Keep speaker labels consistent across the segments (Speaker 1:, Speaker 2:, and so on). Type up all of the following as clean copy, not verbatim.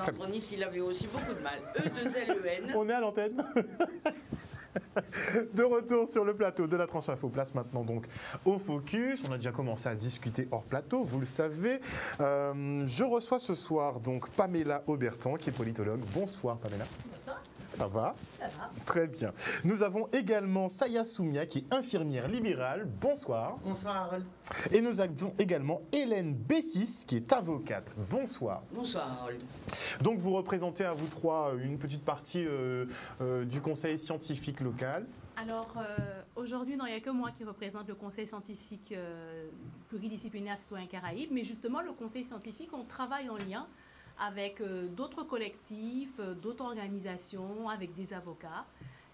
Speaker 1: Andronis, il avait aussi beaucoup de mal. E2LEN.
Speaker 2: On est à l'antenne. De retour sur le plateau de la tranche info, place maintenant donc au focus. On a déjà commencé à discuter hors plateau, vous le savez. Je reçois ce soir donc Pamela Aubertan qui est politologue. Bonsoir Pamela.
Speaker 3: Bonsoir.
Speaker 2: Ça va?
Speaker 3: Ça va.
Speaker 2: Très bien. Nous avons également Saya Soumia qui est infirmière libérale. Bonsoir.
Speaker 4: Bonsoir Harold.
Speaker 2: Et nous avons également Hélène Bessis qui est avocate. Bonsoir.
Speaker 1: Bonsoir Harold.
Speaker 2: Donc vous représentez à vous trois une petite partie du conseil scientifique local.
Speaker 3: Alors aujourd'hui, non, il n'y a que moi qui représente le conseil scientifique pluridisciplinaire citoyen Caraïbes, mais justement le conseil scientifique, on travaille en lien avec d'autres collectifs, d'autres organisations, avec des avocats.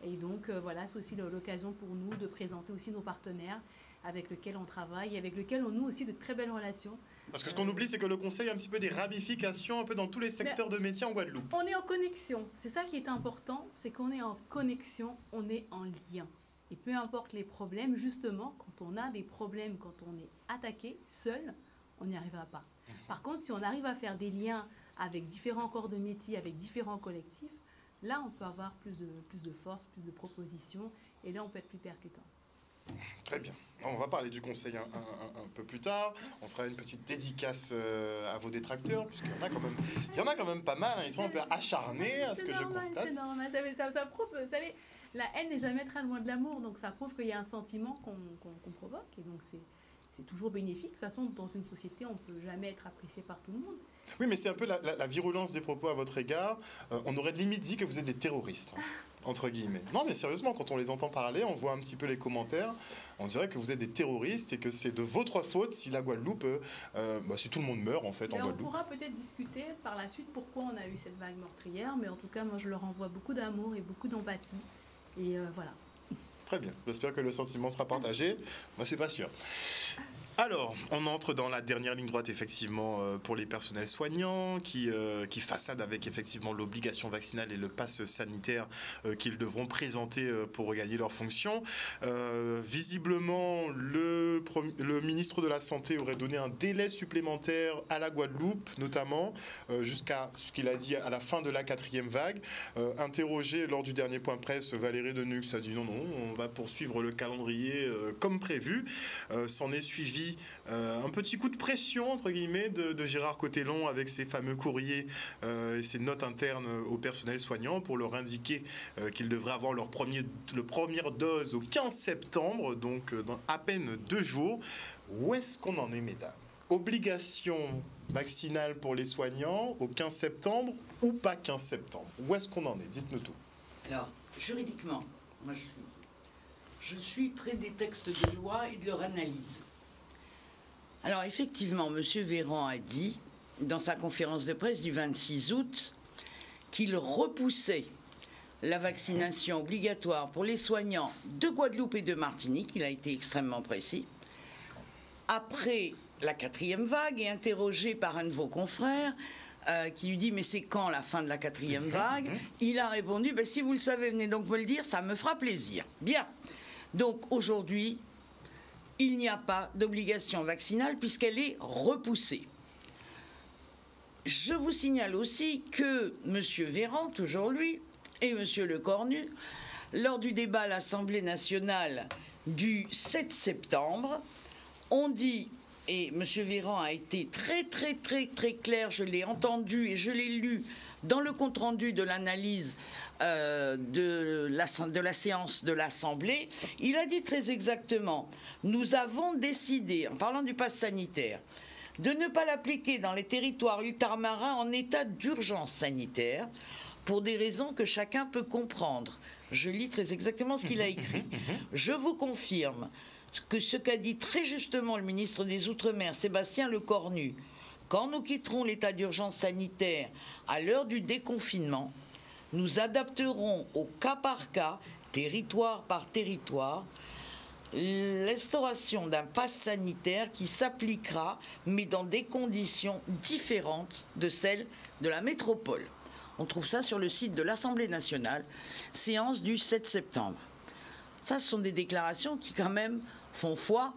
Speaker 3: Et donc voilà, c'est aussi l'occasion pour nous de présenter aussi nos partenaires avec lesquels on travaille et avec lesquels on noue aussi de très belles relations.
Speaker 2: Parce que ce qu'on oublie, c'est que le conseil a un petit peu des ramifications un peu dans tous les secteurs de métier en Guadeloupe.
Speaker 3: On est en connexion. C'est ça qui est important, c'est qu'on est en connexion, on est en lien. Et peu importe les problèmes, justement, quand on a des problèmes, quand on est attaqué seul, on n'y arrivera pas. Par contre, si on arrive à faire des liens avec différents corps de métier, avec différents collectifs, là, on peut avoir plus de force, plus de propositions, et là, on peut être plus percutant.
Speaker 2: Très bien. On va parler du conseil un peu plus tard. On fera une petite dédicace à vos détracteurs, puisqu'il y en a quand même pas mal. Hein. Ils sont un peu acharnés à ce que je constate.
Speaker 3: C'est normal, ça prouve, vous savez, la haine n'est jamais très loin de l'amour, donc ça prouve qu'il y a un sentiment qu'on provoque, et donc c'est toujours bénéfique. De toute façon, dans une société, on ne peut jamais être apprécié par tout le monde.
Speaker 2: Oui, mais c'est un peu la virulence des propos à votre égard. On aurait limite dit que vous êtes des terroristes, hein, entre guillemets. Non, mais sérieusement, quand on les entend parler, on voit un petit peu les commentaires, on dirait que vous êtes des terroristes et que c'est de votre faute si la Guadeloupe, si tout le monde meurt en fait en Guadeloupe.
Speaker 3: On pourra peut-être discuter par la suite pourquoi on a eu cette vague meurtrière, mais en tout cas, moi, je leur envoie beaucoup d'amour et beaucoup d'empathie. Et voilà.
Speaker 2: Très bien, j'espère que le sentiment sera partagé. Moi, c'est pas sûr. Alors, on entre dans la dernière ligne droite, effectivement, pour les personnels soignants qui façadent avec, effectivement, l'obligation vaccinale et le pass sanitaire qu'ils devront présenter pour regagner leurs fonctions. Visiblement, le ministre de la Santé aurait donné un délai supplémentaire à la Guadeloupe, notamment, jusqu'à ce qu'il a dit à la fin de la 4e vague. Interrogé lors du dernier point presse, Valérie Denux a dit non, on va poursuivre le calendrier comme prévu. S'en est suivi un petit coup de pression, entre guillemets, de Gérard Cotellon avec ses fameux courriers et ses notes internes au personnel soignant pour leur indiquer qu'ils devraient avoir leur première dose au 15 septembre, donc dans à peine 2 jours. Où est-ce qu'on en est, mesdames? Obligation vaccinale pour les soignants au 15 septembre ou pas 15 septembre? Où est-ce qu'on en est? Dites-nous tout.
Speaker 1: Alors, juridiquement, moi je suis près des textes de loi et de leur analyse. Alors effectivement, M. Véran a dit, dans sa conférence de presse du 26 août, qu'il repoussait la vaccination obligatoire pour les soignants de Guadeloupe et de Martinique. Il a été extrêmement précis. Après la 4e vague, et interrogé par un de vos confrères, qui lui dit « mais c'est quand la fin de la 4e vague ?» Il a répondu « si vous le savez, venez donc me le dire, ça me fera plaisir. » Bien. Donc aujourd'hui, il n'y a pas d'obligation vaccinale puisqu'elle est repoussée. Je vous signale aussi que M. Véran, toujours lui, et M. Lecornu, lors du débat à l'Assemblée nationale du 7 septembre, ont dit, et M. Véran a été très clair, je l'ai entendu et je l'ai lu dans le compte-rendu de l'analyse de la séance de l'Assemblée, il a dit très exactement « Nous avons décidé, en parlant du pass sanitaire, de ne pas l'appliquer dans les territoires ultramarins en état d'urgence sanitaire pour des raisons que chacun peut comprendre. » Je lis très exactement ce qu'il a écrit. « Je vous confirme que ce qu'a dit très justement le ministre des Outre-mer, Sébastien Lecornu, quand nous quitterons l'état d'urgence sanitaire à l'heure du déconfinement, nous adapterons au cas par cas, territoire par territoire, l'instauration d'un pass sanitaire qui s'appliquera, mais dans des conditions différentes de celles de la métropole. On trouve ça sur le site de l'Assemblée nationale, séance du 7 septembre. Ça, ce sont des déclarations qui, quand même, font foi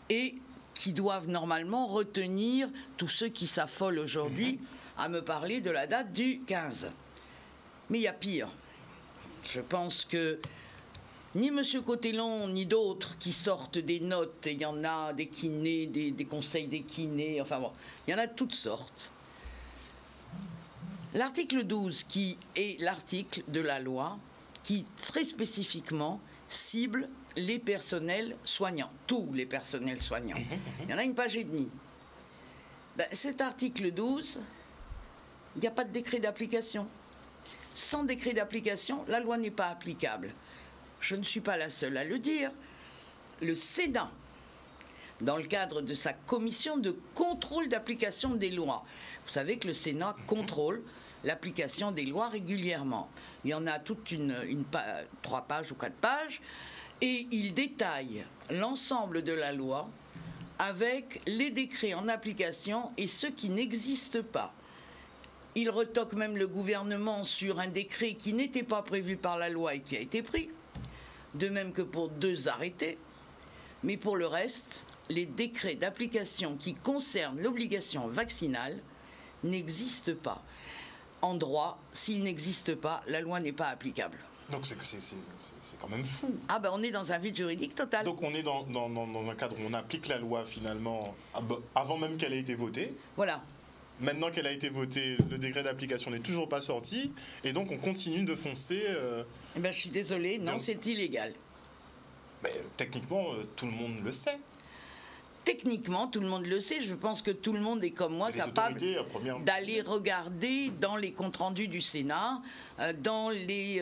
Speaker 1: et qui doivent normalement retenir tous ceux qui s'affolent aujourd'hui à me parler de la date du 15. Mais il y a pire. Je pense que ni M. Cotellon, ni d'autres qui sortent des notes, il y en a des kinés, des conseils des kinés, enfin bon, il y en a de toutes sortes. L'article 12, qui est l'article de la loi, qui très spécifiquement cible les personnels soignants, tous les personnels soignants. Il y en a une page et demie. Ben, cet article 12, il n'y a pas de décret d'application. Sans décret d'application, la loi n'est pas applicable. Je ne suis pas la seule à le dire. Le Sénat, dans le cadre de sa commission de contrôle d'application des lois, vous savez que le Sénat contrôle l'application des lois régulièrement. Il y en a toute 3 pages ou 4 pages, et il détaille l'ensemble de la loi avec les décrets en application et ceux qui n'existent pas. Il retoque même le gouvernement sur un décret qui n'était pas prévu par la loi et qui a été pris, de même que pour 2 arrêtés. Mais pour le reste, les décrets d'application qui concernent l'obligation vaccinale n'existent pas. En droit, s'il n'existe pas, la loi n'est pas applicable.
Speaker 2: Donc c'est quand même fou.
Speaker 1: Ah ben on est dans un vide juridique total.
Speaker 2: Donc on est dans un cadre où on applique la loi finalement avant même qu'elle ait été votée.
Speaker 1: Voilà.
Speaker 2: Maintenant qu'elle a été votée, le décret d'application n'est toujours pas sorti, et donc on continue de foncer.
Speaker 1: Eh ben je suis désolée, non, c'est illégal.
Speaker 2: Mais, techniquement, tout le monde le sait.
Speaker 1: Techniquement, tout le monde le sait. Je pense que tout le monde est comme moi capable d'aller regarder dans les comptes rendus du Sénat, dans les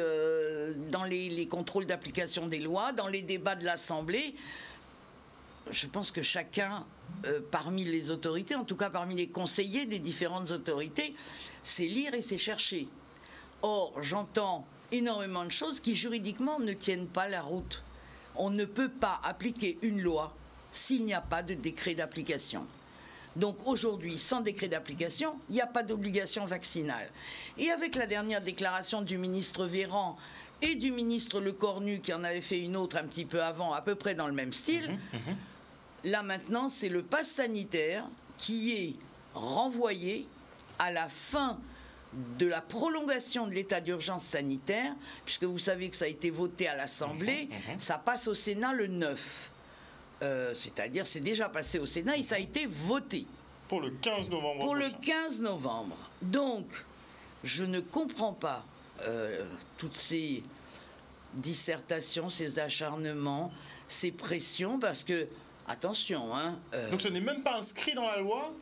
Speaker 1: contrôles d'application des lois, dans les débats de l'Assemblée. Je pense que chacun, parmi les autorités, en tout cas parmi les conseillers des différentes autorités, sait lire et sait chercher. Or, j'entends énormément de choses qui juridiquement ne tiennent pas la route. On ne peut pas appliquer une loi s'il n'y a pas de décret d'application. Donc aujourd'hui, sans décret d'application, il n'y a pas d'obligation vaccinale. Et avec la dernière déclaration du ministre Véran et du ministre Lecornu, qui en avait fait une autre un petit peu avant, à peu près dans le même style, là maintenant, c'est le pass sanitaire qui est renvoyé à la fin de la prolongation de l'état d'urgence sanitaire, puisque vous savez que ça a été voté à l'Assemblée, ça passe au Sénat le 9. C'est-à-dire c'est déjà passé au Sénat et ça a été voté.
Speaker 2: Pour le 15 novembre.
Speaker 1: Pour le 15 novembre. Donc, je ne comprends pas toutes ces dissertations, ces acharnements, ces pressions, parce que, attention...
Speaker 2: Donc ce n'est même pas inscrit dans la loi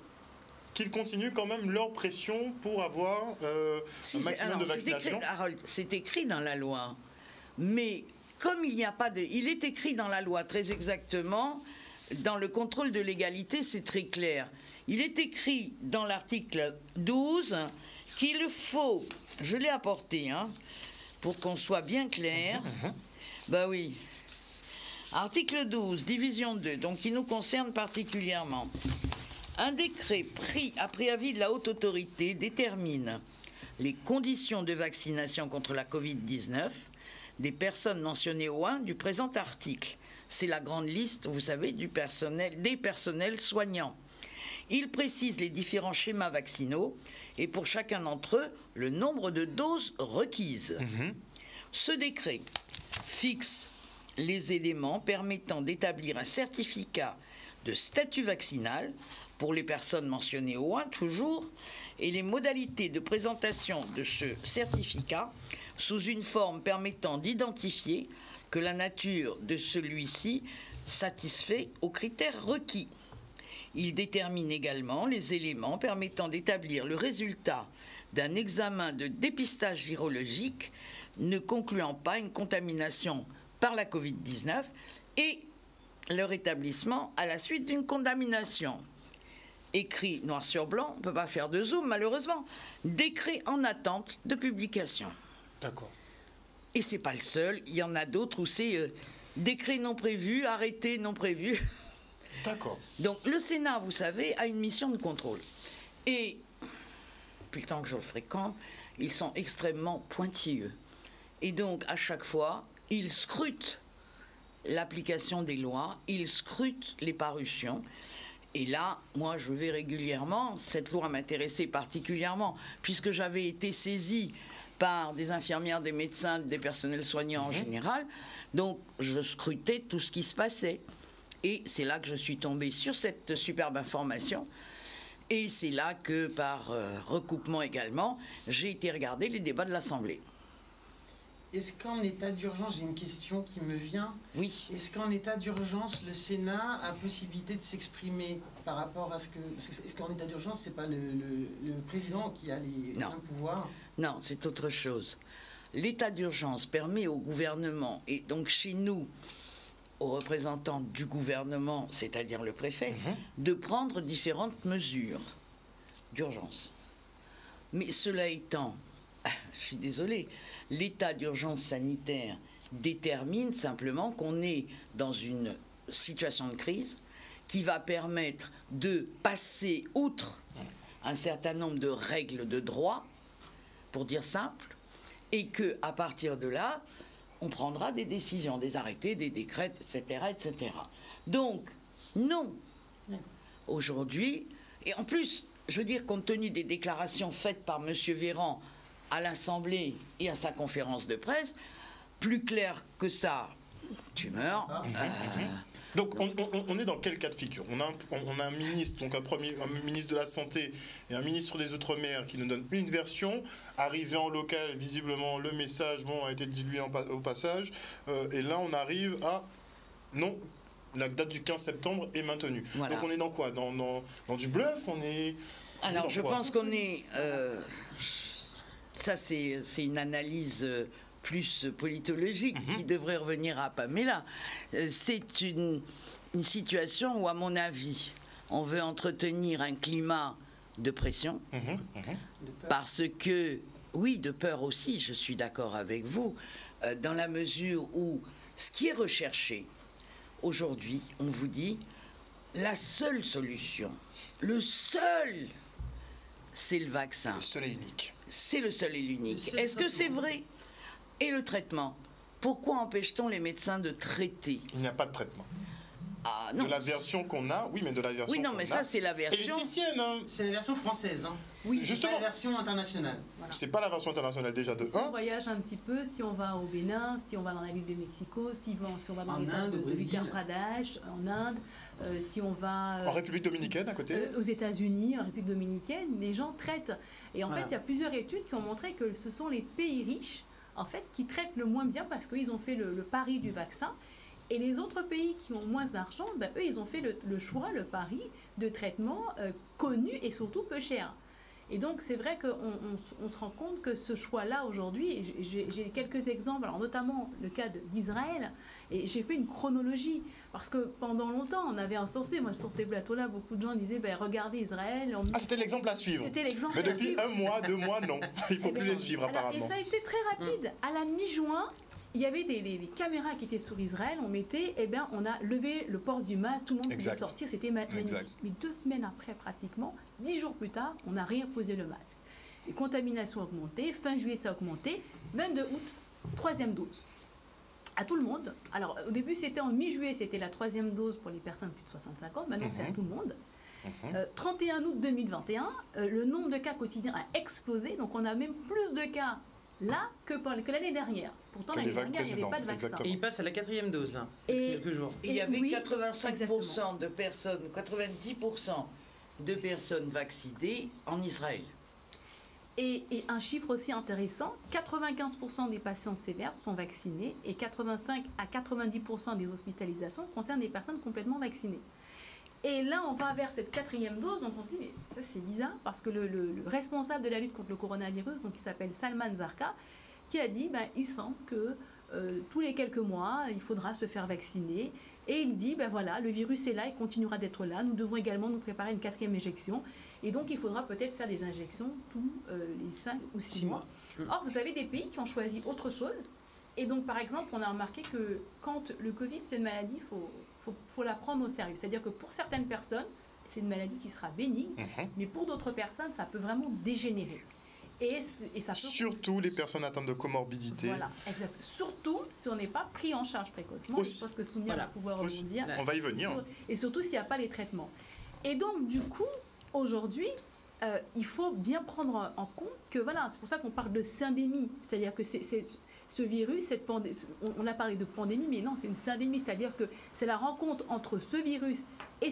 Speaker 2: qu'ils continuent quand même leur pression pour avoir un maximum de vaccination.
Speaker 1: Harold, c'est écrit dans la loi, mais... Comme il n'y a pas de... Il est écrit dans la loi, très exactement, dans le contrôle de légalité, c'est très clair. Il est écrit dans l'article 12 qu'il faut... Je l'ai apporté, pour qu'on soit bien clair. Ben oui. Article 12, division 2, donc qui nous concerne particulièrement. Un décret pris après avis de la haute autorité détermine les conditions de vaccination contre la Covid-19 des personnes mentionnées au 1 du présent article. C'est la grande liste, vous savez, des personnels soignants. Il précise les différents schémas vaccinaux et pour chacun d'entre eux, le nombre de doses requises. Ce décret fixe les éléments permettant d'établir un certificat de statut vaccinal pour les personnes mentionnées au 1 toujours, et les modalités de présentation de ce certificat sous une forme permettant d'identifier que la nature de celui-ci satisfait aux critères requis. Il détermine également les éléments permettant d'établir le résultat d'un examen de dépistage virologique ne concluant pas une contamination par la Covid-19 et leur établissement à la suite d'une contamination. Écrit noir sur blanc, on ne peut pas faire de zoom malheureusement, décret en attente de publication.
Speaker 2: D'accord.
Speaker 1: Et c'est pas le seul, il y en a d'autres où c'est décret non prévu, arrêté non prévu.
Speaker 2: D'accord.
Speaker 1: Donc le Sénat, vous savez, a une mission de contrôle. Et depuis le temps que je le fréquente, ils sont extrêmement pointilleux. Et donc à chaque fois, ils scrutent l'application des lois, ils scrutent les parutions. Et là, moi, je vais régulièrement. Cette loi m'intéressait particulièrement, puisque j'avais été saisie par des infirmières, des médecins, des personnels soignants en général. Donc, je scrutais tout ce qui se passait. Et c'est là que je suis tombée sur cette superbe information. Et c'est là que, par recoupement également, j'ai été regarder les débats de l'Assemblée.
Speaker 4: Est-ce qu'en état d'urgence, j'ai une question qui me vient.
Speaker 1: Oui.
Speaker 4: Est-ce qu'en état d'urgence, le Sénat a possibilité de s'exprimer par rapport à ce que... Est-ce qu'en état d'urgence, c'est pas le président qui a les pleins pouvoirs?
Speaker 1: Non, c'est autre chose. L'état d'urgence permet au gouvernement, et donc chez nous, aux représentants du gouvernement, c'est-à-dire le préfet, de prendre différentes mesures d'urgence. Mais cela étant, je suis désolée, l'état d'urgence sanitaire détermine simplement qu'on est dans une situation de crise qui va permettre de passer outre un certain nombre de règles de droit, pour dire simple, et qu'à partir de là, on prendra des décisions, des arrêtés, des décrets, etc., etc. Donc, non. Aujourd'hui, et en plus, je veux dire, compte tenu des déclarations faites par M. Véran à l'Assemblée et à sa conférence de presse, plus clair que ça, tu meurs.
Speaker 2: Donc on est dans quel cas de figure? On a un ministre, donc un ministre de la Santé et un ministre des Outre-mer qui nous donne une version. Arrivé en local, visiblement, le message a été dilué au passage. Et là, on arrive à... Non, la date du 15 septembre est maintenue. Voilà. Donc on est dans quoi? Dans du bluff?
Speaker 1: Alors, je pense qu'on est... ça, c'est une analyse... plus politologique, qui devrait revenir à Pamela. C'est une situation où, à mon avis, on veut entretenir un climat de pression, parce que, oui, de peur aussi, je suis d'accord avec vous, dans la mesure où ce qui est recherché, aujourd'hui, on vous dit, la seule solution, le seul, c'est le vaccin.
Speaker 2: Le seul et unique.
Speaker 1: C'est le seul et l'unique. Est-ce que c'est vrai? Et le traitement. Pourquoi empêche-t-on les médecins de traiter?
Speaker 2: Il n'y a pas de traitement.
Speaker 1: Ah, non.
Speaker 2: De la version qu'on a, oui, mais de la version
Speaker 1: Oui, non, mais ça, c'est la version...
Speaker 2: Et ils s'y tiennent, hein.
Speaker 4: C'est la version française, hein.
Speaker 3: Oui,
Speaker 2: justement.
Speaker 4: C'est pas la version internationale.
Speaker 3: Voilà.
Speaker 2: C'est pas la version internationale déjà de 1.
Speaker 3: Si on voyage un petit peu, si on va au Bénin, si on va dans la ville de Mexico, si on va dans l'État de Uttar Pradesh, en Inde, si on va...
Speaker 2: en République dominicaine, à côté
Speaker 3: aux États-Unis, en République dominicaine, les gens traitent. Et en fait, il y a plusieurs études qui ont montré que ce sont les pays riches, en fait, qui traitent le moins bien parce qu'ils ont fait le pari du vaccin. Et les autres pays qui ont moins d'argent, eux, ils ont fait le choix, le pari de traitements connus et surtout peu chers. Et donc, c'est vrai qu'on se rend compte que ce choix-là, aujourd'hui, j'ai quelques exemples, alors notamment le cas d'Israël, et j'ai fait une chronologie, parce que pendant longtemps, on avait insensé, moi sur ces plateaux-là, beaucoup de gens disaient, regardez Israël.
Speaker 2: C'était l'exemple à suivre.
Speaker 3: C'était l'exemple.
Speaker 2: Mais depuis 1 mois, 2 mois, non. Il ne faut plus les suivre, apparemment.
Speaker 3: Et ça a été très rapide. À la mi-juin, il y avait des caméras qui étaient sur Israël, on a levé le port du masque, tout le monde pouvait sortir, c'était magnifique. Mais 2 semaines après, pratiquement, 10 jours plus tard, on n'a rien posé le masque. Les contaminations ont augmenté, fin juillet ça a augmenté, 22 août, 3e dose. À tout le monde. Alors au début c'était en mi-juillet, c'était la 3e dose pour les personnes plus de 65 ans, maintenant c'est à tout le monde. 31 août 2021, le nombre de cas quotidiens a explosé, donc on a même plus de cas là que l'année dernière. Pourtant, l'année dernière, il n'y avait pas de vaccin.
Speaker 4: Et il passe à la 4e dose, là, quelques jours.
Speaker 1: Et il y avait 85% de personnes, 90% de personnes vaccinées en Israël.
Speaker 3: Et un chiffre aussi intéressant, 95% des patients sévères sont vaccinés et 85 à 90% des hospitalisations concernent des personnes complètement vaccinées. Et là, on va vers cette 4e dose, donc on se dit, mais ça c'est bizarre, parce que le responsable de la lutte contre le coronavirus, donc, qui s'appelle Salman Zarqa, qui a dit, il semble que tous les quelques mois, il faudra se faire vacciner. Et il dit, voilà, le virus est là, il continuera d'être là, nous devons également nous préparer une 4e injection. Et donc, il faudra peut-être faire des injections tous les 5 ou 6 mois. Or, vous avez des pays qui ont choisi autre chose. Et donc, par exemple, on a remarqué que quand le Covid, c'est une maladie, faut la prendre au sérieux. C'est-à-dire que pour certaines personnes, c'est une maladie qui sera bénigne, mais pour d'autres personnes, ça peut vraiment dégénérer. Et ça peut...
Speaker 2: Surtout les personnes atteintes de comorbidité.
Speaker 3: Voilà, exact. Surtout si on n'est pas pris en charge précocement. Je pense que Sonia va pouvoir rebondir.
Speaker 2: On va y venir.
Speaker 3: Et surtout s'il n'y a pas les traitements. Et donc, du coup, aujourd'hui, il faut bien prendre en compte que, voilà, c'est pour ça qu'on parle de syndémie. C'est-à-dire que ce virus, on a parlé de pandémie, mais non, c'est une syndémie. C'est-à-dire que c'est la rencontre entre ce virus et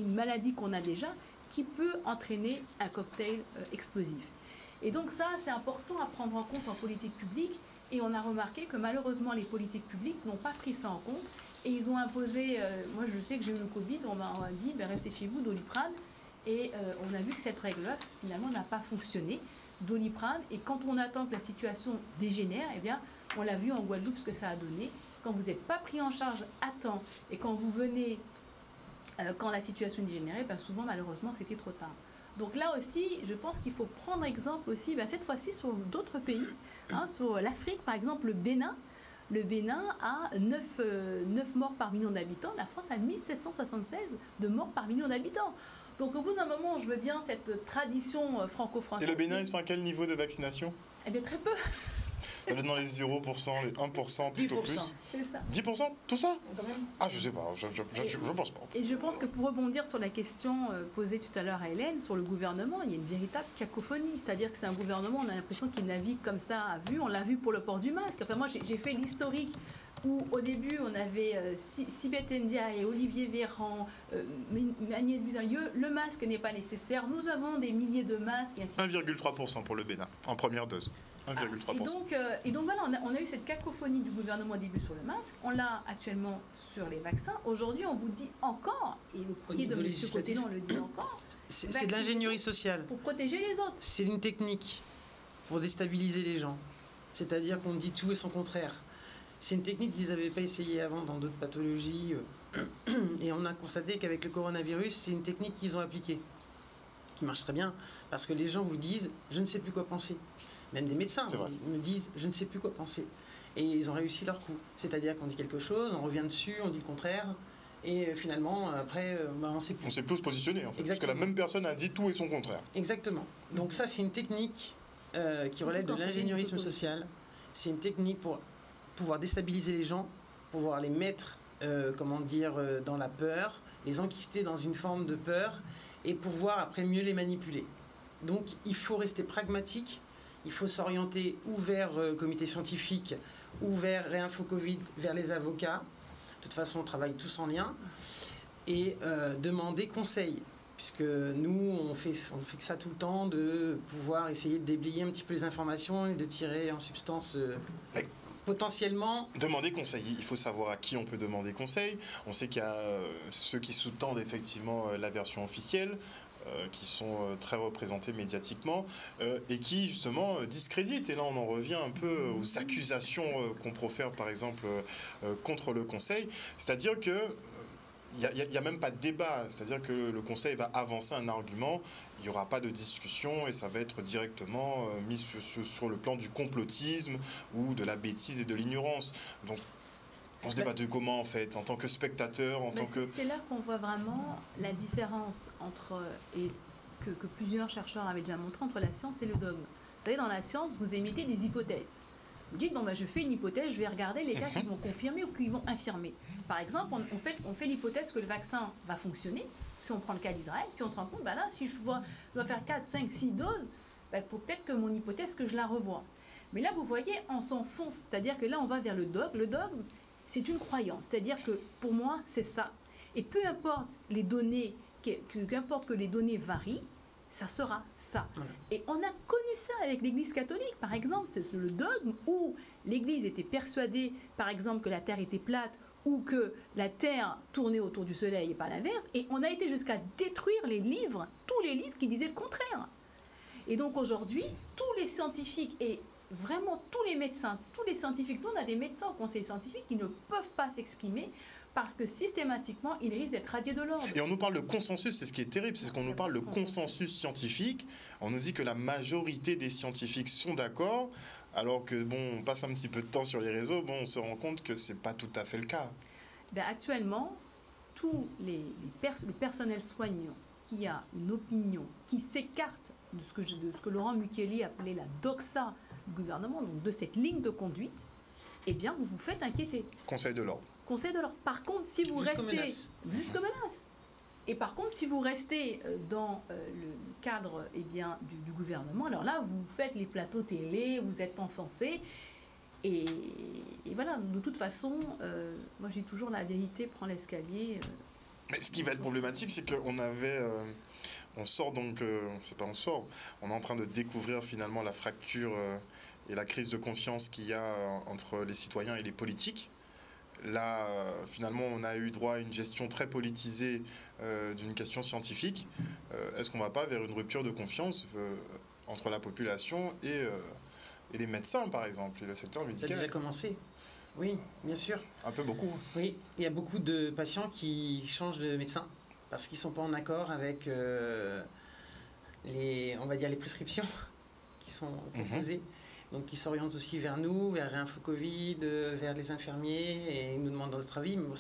Speaker 3: une maladie qu'on a déjà qui peut entraîner un cocktail explosif. Et donc ça, c'est important à prendre en compte en politique publique. Et on a remarqué que malheureusement, les politiques publiques n'ont pas pris ça en compte. Et ils ont imposé, moi je sais que j'ai eu le Covid, on m'a dit, restez chez vous, Doliprane. Et on a vu que cette règle-là, finalement, n'a pas fonctionné. Doliprane, et quand on attend que la situation dégénère, eh bien, on l'a vu en Guadeloupe ce que ça a donné. Quand vous n'êtes pas pris en charge à temps, et quand vous venez, quand la situation dégénère, ben souvent, malheureusement, c'était trop tard. Donc là aussi, je pense qu'il faut prendre exemple aussi, cette fois-ci, sur d'autres pays. Sur l'Afrique, par exemple, le Bénin. Le Bénin a 9 morts par million d'habitants. La France a 1776 de morts par million d'habitants. Donc au bout d'un moment, je veux bien cette tradition franco-française.
Speaker 2: Et le Bénin, ils sont à quel niveau de vaccination?
Speaker 3: Eh bien, très peu.
Speaker 2: Ça doit être dans les 0%, les 1%, plutôt
Speaker 1: 10%.
Speaker 2: plus.
Speaker 3: C'est ça.
Speaker 2: 10%? Tout ça?
Speaker 4: Quand même.
Speaker 2: Ah, je sais pas, je pense pas.
Speaker 3: Et je pense que pour rebondir sur la question posée tout à l'heure à Hélène, sur le gouvernement, il y a une véritable cacophonie. C'est-à-dire que c'est un gouvernement, on a l'impression qu'il navigue comme ça à vue. On l'a vu pour le port du masque. Enfin, moi, j'ai fait l'historique où, au début, on avait Sibeth Ndiaye et Olivier Véran, Agnès Buzyn. Le masque n'est pas nécessaire. Nous avons des milliers de masques.
Speaker 2: 1,3% pour le Bénin, en première dose. 1,3%.
Speaker 3: Et donc voilà, on a eu cette cacophonie du gouvernement au début sur le masque, on l'a actuellement sur les vaccins. Aujourd'hui, on vous dit encore, et le courrier de M. Cotellon le dit encore,
Speaker 4: c'est de l'ingénierie sociale.
Speaker 3: Pour protéger les autres.
Speaker 4: C'est une technique pour déstabiliser les gens. C'est-à-dire qu'on dit tout et son contraire. C'est une technique qu'ils n'avaient pas essayé avant dans d'autres pathologies. Et on a constaté qu'avec le coronavirus, c'est une technique qu'ils ont appliquée, qui marche très bien, parce que les gens vous disent « je ne sais plus quoi penser ». Même des médecins me disent « je ne sais plus quoi penser ». Et ils ont réussi leur coup. C'est-à-dire qu'on dit quelque chose, on revient dessus, on dit le contraire, et finalement, après, on ne sait plus.
Speaker 2: On ne sait plus où se positionner, en fait.
Speaker 4: Exactement.
Speaker 2: Parce que la même personne a dit tout et son contraire.
Speaker 4: Exactement. Donc ça, c'est une technique qui relève de l'ingénierisme social. C'est une technique pour pouvoir déstabiliser les gens, pouvoir les mettre, dans la peur, les enquister dans une forme de peur, et pouvoir après mieux les manipuler. Donc il faut rester pragmatique. Il faut s'orienter ou vers comité scientifique, ou vers Réinfo Covid, vers les avocats. De toute façon, on travaille tous en lien. Et demander conseil. Puisque nous, on fait que ça tout le temps, de pouvoir essayer de déblayer un petit peu les informations et de tirer en substance potentiellement...
Speaker 2: Demander conseil. Il faut savoir à qui on peut demander conseil. On sait qu'il y a ceux qui sous-tendent effectivement la version officielle, qui sont très représentés médiatiquement et qui justement discréditent. Et là on en revient un peu aux accusations qu'on profère par exemple contre le Conseil. C'est-à-dire que il n'y a même pas de débat. C'est-à-dire que le Conseil va avancer un argument, il n'y aura pas de discussion et ça va être directement mis sur le plan du complotisme ou de la bêtise et de l'ignorance. Donc on se débat de comment, en fait, en tant que spectateur,
Speaker 3: C'est là qu'on voit vraiment la différence entre, et que plusieurs chercheurs avaient déjà montré, entre la science et le dogme. Vous savez, dans la science, vous émettez des hypothèses. Vous dites, je fais une hypothèse, je vais regarder les cas qui vont confirmer ou qui vont infirmer. Par exemple, on fait l'hypothèse que le vaccin va fonctionner, si on prend le cas d'Israël, puis on se rend compte, là, si je dois faire 4, 5, 6 doses, faut peut-être que mon hypothèse, que je la revoie. Mais là, vous voyez, on s'enfonce, c'est-à-dire que là, on va vers le dogme. Le dogme, c'est une croyance, c'est-à-dire que pour moi, c'est ça. Et peu importe les données, qu'importe que les données varient, ça sera ça. Voilà. Et on a connu ça avec l'Église catholique, par exemple. C'est le dogme où l'Église était persuadée, par exemple, que la Terre était plate ou que la Terre tournait autour du Soleil et pas l'inverse. Et on a été jusqu'à détruire les livres, tous les livres qui disaient le contraire. Et donc aujourd'hui, tous les scientifiques et vraiment tous les médecins, tous les scientifiques, nous on a des médecins au conseil scientifique qui ne peuvent pas s'exprimer parce que systématiquement, ils risquent d'être radiés de l'ordre.
Speaker 2: Et on nous parle de consensus, c'est ce qui est terrible, c'est ce qu'on nous parle de consensus scientifique. On nous dit que la majorité des scientifiques sont d'accord, alors que on passe un petit peu de temps sur les réseaux, on se rend compte que c'est pas tout à fait le cas.
Speaker 3: Actuellement, tout le personnel soignant qui a une opinion, qui s'écarte de ce que Laurent Mukiele appelait la doxa du gouvernement, donc de cette ligne de conduite, eh bien, vous vous faites inquiéter.
Speaker 2: Conseil de l'ordre.
Speaker 3: Conseil de l'ordre. Par contre, si vous restez... Jusqu'aux menaces. Et par contre, si vous restez dans le cadre du gouvernement, alors là, vous faites les plateaux télé, vous êtes encensé. Et voilà, de toute façon, moi j'ai toujours la vérité prend l'escalier.
Speaker 2: Mais ce qui va être problématique, c'est qu'on avait... on sort donc... c'est pas on sort, on est en train de découvrir finalement la fracture et la crise de confiance qu'il y a entre les citoyens et les politiques. Là, finalement, on a eu droit à une gestion très politisée d'une question scientifique. Est-ce qu'on ne va pas vers une rupture de confiance entre la population et les médecins, par exemple, et le secteur médical?
Speaker 4: Ça a déjà commencé. Oui, bien sûr.
Speaker 2: Un peu beaucoup.
Speaker 4: Oui, il y a beaucoup de patients qui changent de médecin parce qu'ils ne sont pas en accord avec les prescriptions qui sont proposées. Donc ils s'orientent aussi vers nous, vers Réinfo Covid, vers les infirmiers, et ils nous demandent notre avis. Mais bon,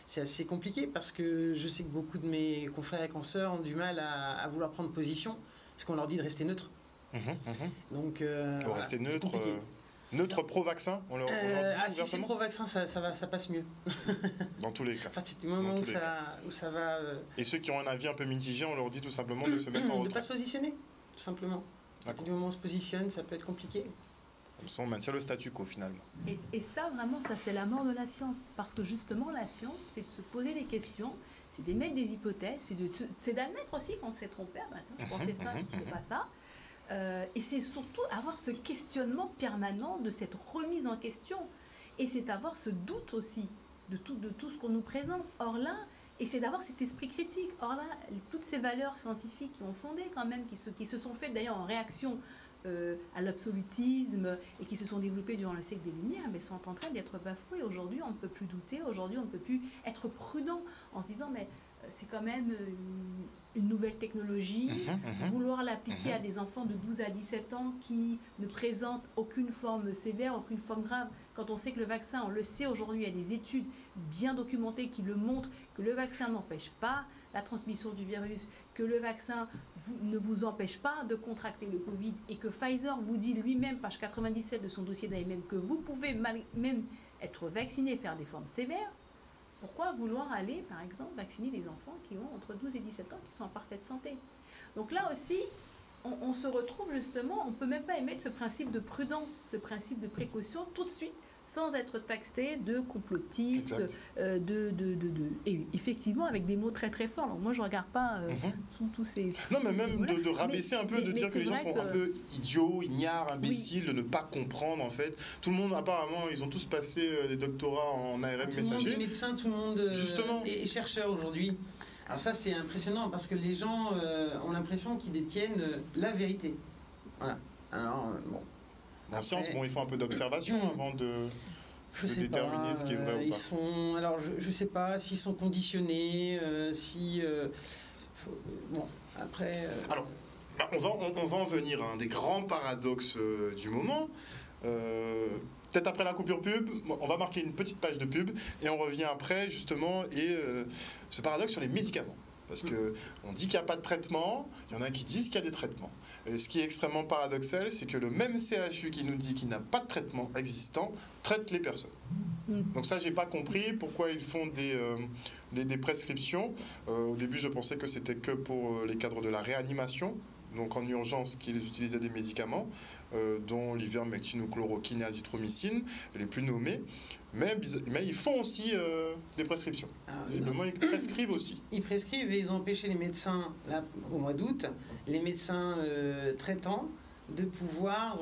Speaker 4: c'est assez compliqué parce que je sais que beaucoup de mes confrères et consoeurs ont du mal à vouloir prendre position parce qu'on leur dit de rester neutre. Donc,
Speaker 2: rester neutre, neutre pro-vaccin, on leur dit
Speaker 4: si c'est pro-vaccin, ça passe mieux.
Speaker 2: Dans tous les cas.
Speaker 4: À partir du moment où ça va...
Speaker 2: Et ceux qui ont un avis un peu mitigé, on leur dit tout simplement de se mettre en retrait.
Speaker 4: De ne pas se positionner, tout simplement. À partir du moment où on se positionne, ça peut être compliqué.
Speaker 2: Comme ça, on maintient le statu quo, finalement.
Speaker 3: Et ça, vraiment, ça c'est la mort de la science. Parce que justement, la science, c'est de se poser des questions, c'est d'émettre des hypothèses, c'est d'admettre aussi qu'on s'est trompé. Je pensais ça, c'est pas ça. Et c'est surtout avoir ce questionnement permanent de cette remise en question. Et c'est avoir ce doute aussi de tout ce qu'on nous présente. Or là, et c'est d'avoir cet esprit critique. Or là, toutes ces valeurs scientifiques qui ont fondé quand même, qui se sont faites d'ailleurs en réaction à l'absolutisme et qui se sont développées durant le siècle des Lumières, mais sont en train d'être bafouées. Aujourd'hui, on ne peut plus douter. Aujourd'hui, on ne peut plus être prudent en se disant, mais c'est quand même une nouvelle technologie. Vouloir l'appliquer à des enfants de 12 à 17 ans qui ne présentent aucune forme sévère, aucune forme grave. Quand on sait que le vaccin, on le sait aujourd'hui, il y a des études bien documentées qui le montrent, que le vaccin n'empêche pas la transmission du virus, que le vaccin ne vous empêche pas de contracter le Covid et que Pfizer vous dit lui-même, page 97 de son dossier d'AMM, que vous pouvez même être vacciné et faire des formes sévères. Pourquoi vouloir aller, par exemple, vacciner des enfants qui ont entre 12 et 17 ans, qui sont en parfaite santé? Donc là aussi, on se retrouve justement, on ne peut même pas émettre ce principe de prudence, ce principe de précaution tout de suite, sans être taxé de complotiste, et effectivement avec des mots très très forts. Alors moi je ne regarde pas tous ces...
Speaker 2: Non, mais même de rabaisser un peu, de dire que les gens sont un peu idiots, ignares, imbéciles, de ne pas comprendre en fait. Tout le monde apparemment, ils ont tous passé des doctorats en ARN messager.
Speaker 4: Tout le monde est médecin, tout le monde est chercheur aujourd'hui. Alors ça c'est impressionnant parce que les gens ont l'impression qu'ils détiennent la vérité. Voilà. Alors bon.
Speaker 2: En science, il faut un peu d'observation avant de déterminer ce qui est vrai ou pas.
Speaker 4: Alors, je ne sais pas s'ils sont conditionnés, bon, après...
Speaker 2: Alors, on va en venir à un des grands paradoxes du moment. Peut-être après la coupure pub, on va marquer une petite page de pub et on revient après, justement, et ce paradoxe sur les médicaments. Parce qu'on dit qu'il n'y a pas de traitement, il y en a qui disent qu'il y a des traitements. Et ce qui est extrêmement paradoxal, c'est que le même CHU qui nous dit qu'il n'a pas de traitement existant traite les personnes. Donc ça, j'ai pas compris pourquoi ils font des prescriptions. Au début, je pensais que c'était que pour les cadres de la réanimation, donc en urgence, qu'ils utilisaient des médicaments, dont l'ivermectine ou chloroquine et azithromycine, les plus nommés. Mais ils font aussi des prescriptions. Visiblement, ils prescrivent aussi.
Speaker 4: Ils prescrivent et ils ont empêché les médecins, là, au mois d'août, les médecins traitants, de pouvoir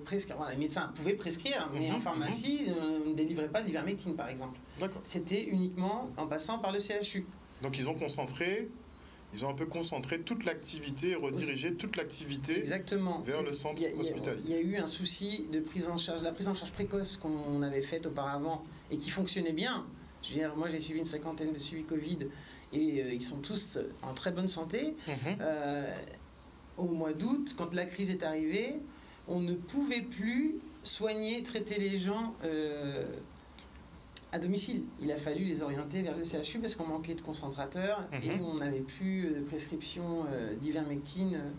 Speaker 4: prescrire. Voilà, les médecins pouvaient prescrire, mais en pharmacie, ne délivraient pas de l'ivermectine, par exemple. C'était uniquement en passant par le CHU.
Speaker 2: Donc ils ont un peu concentré toute l'activité, redirigé toute l'activité vers le centre hospitalier.
Speaker 4: Il y a eu un souci de prise en charge, la prise en charge précoce qu'on avait faite auparavant et qui fonctionnait bien. Je veux dire, moi j'ai suivi une 50aine de suivis Covid et ils sont tous en très bonne santé. Au mois d'août, quand la crise est arrivée, on ne pouvait plus soigner, traiter les gens à domicile. Il a fallu les orienter vers le CHU parce qu'on manquait de concentrateurs et on n'avait plus de prescription d'ivermectine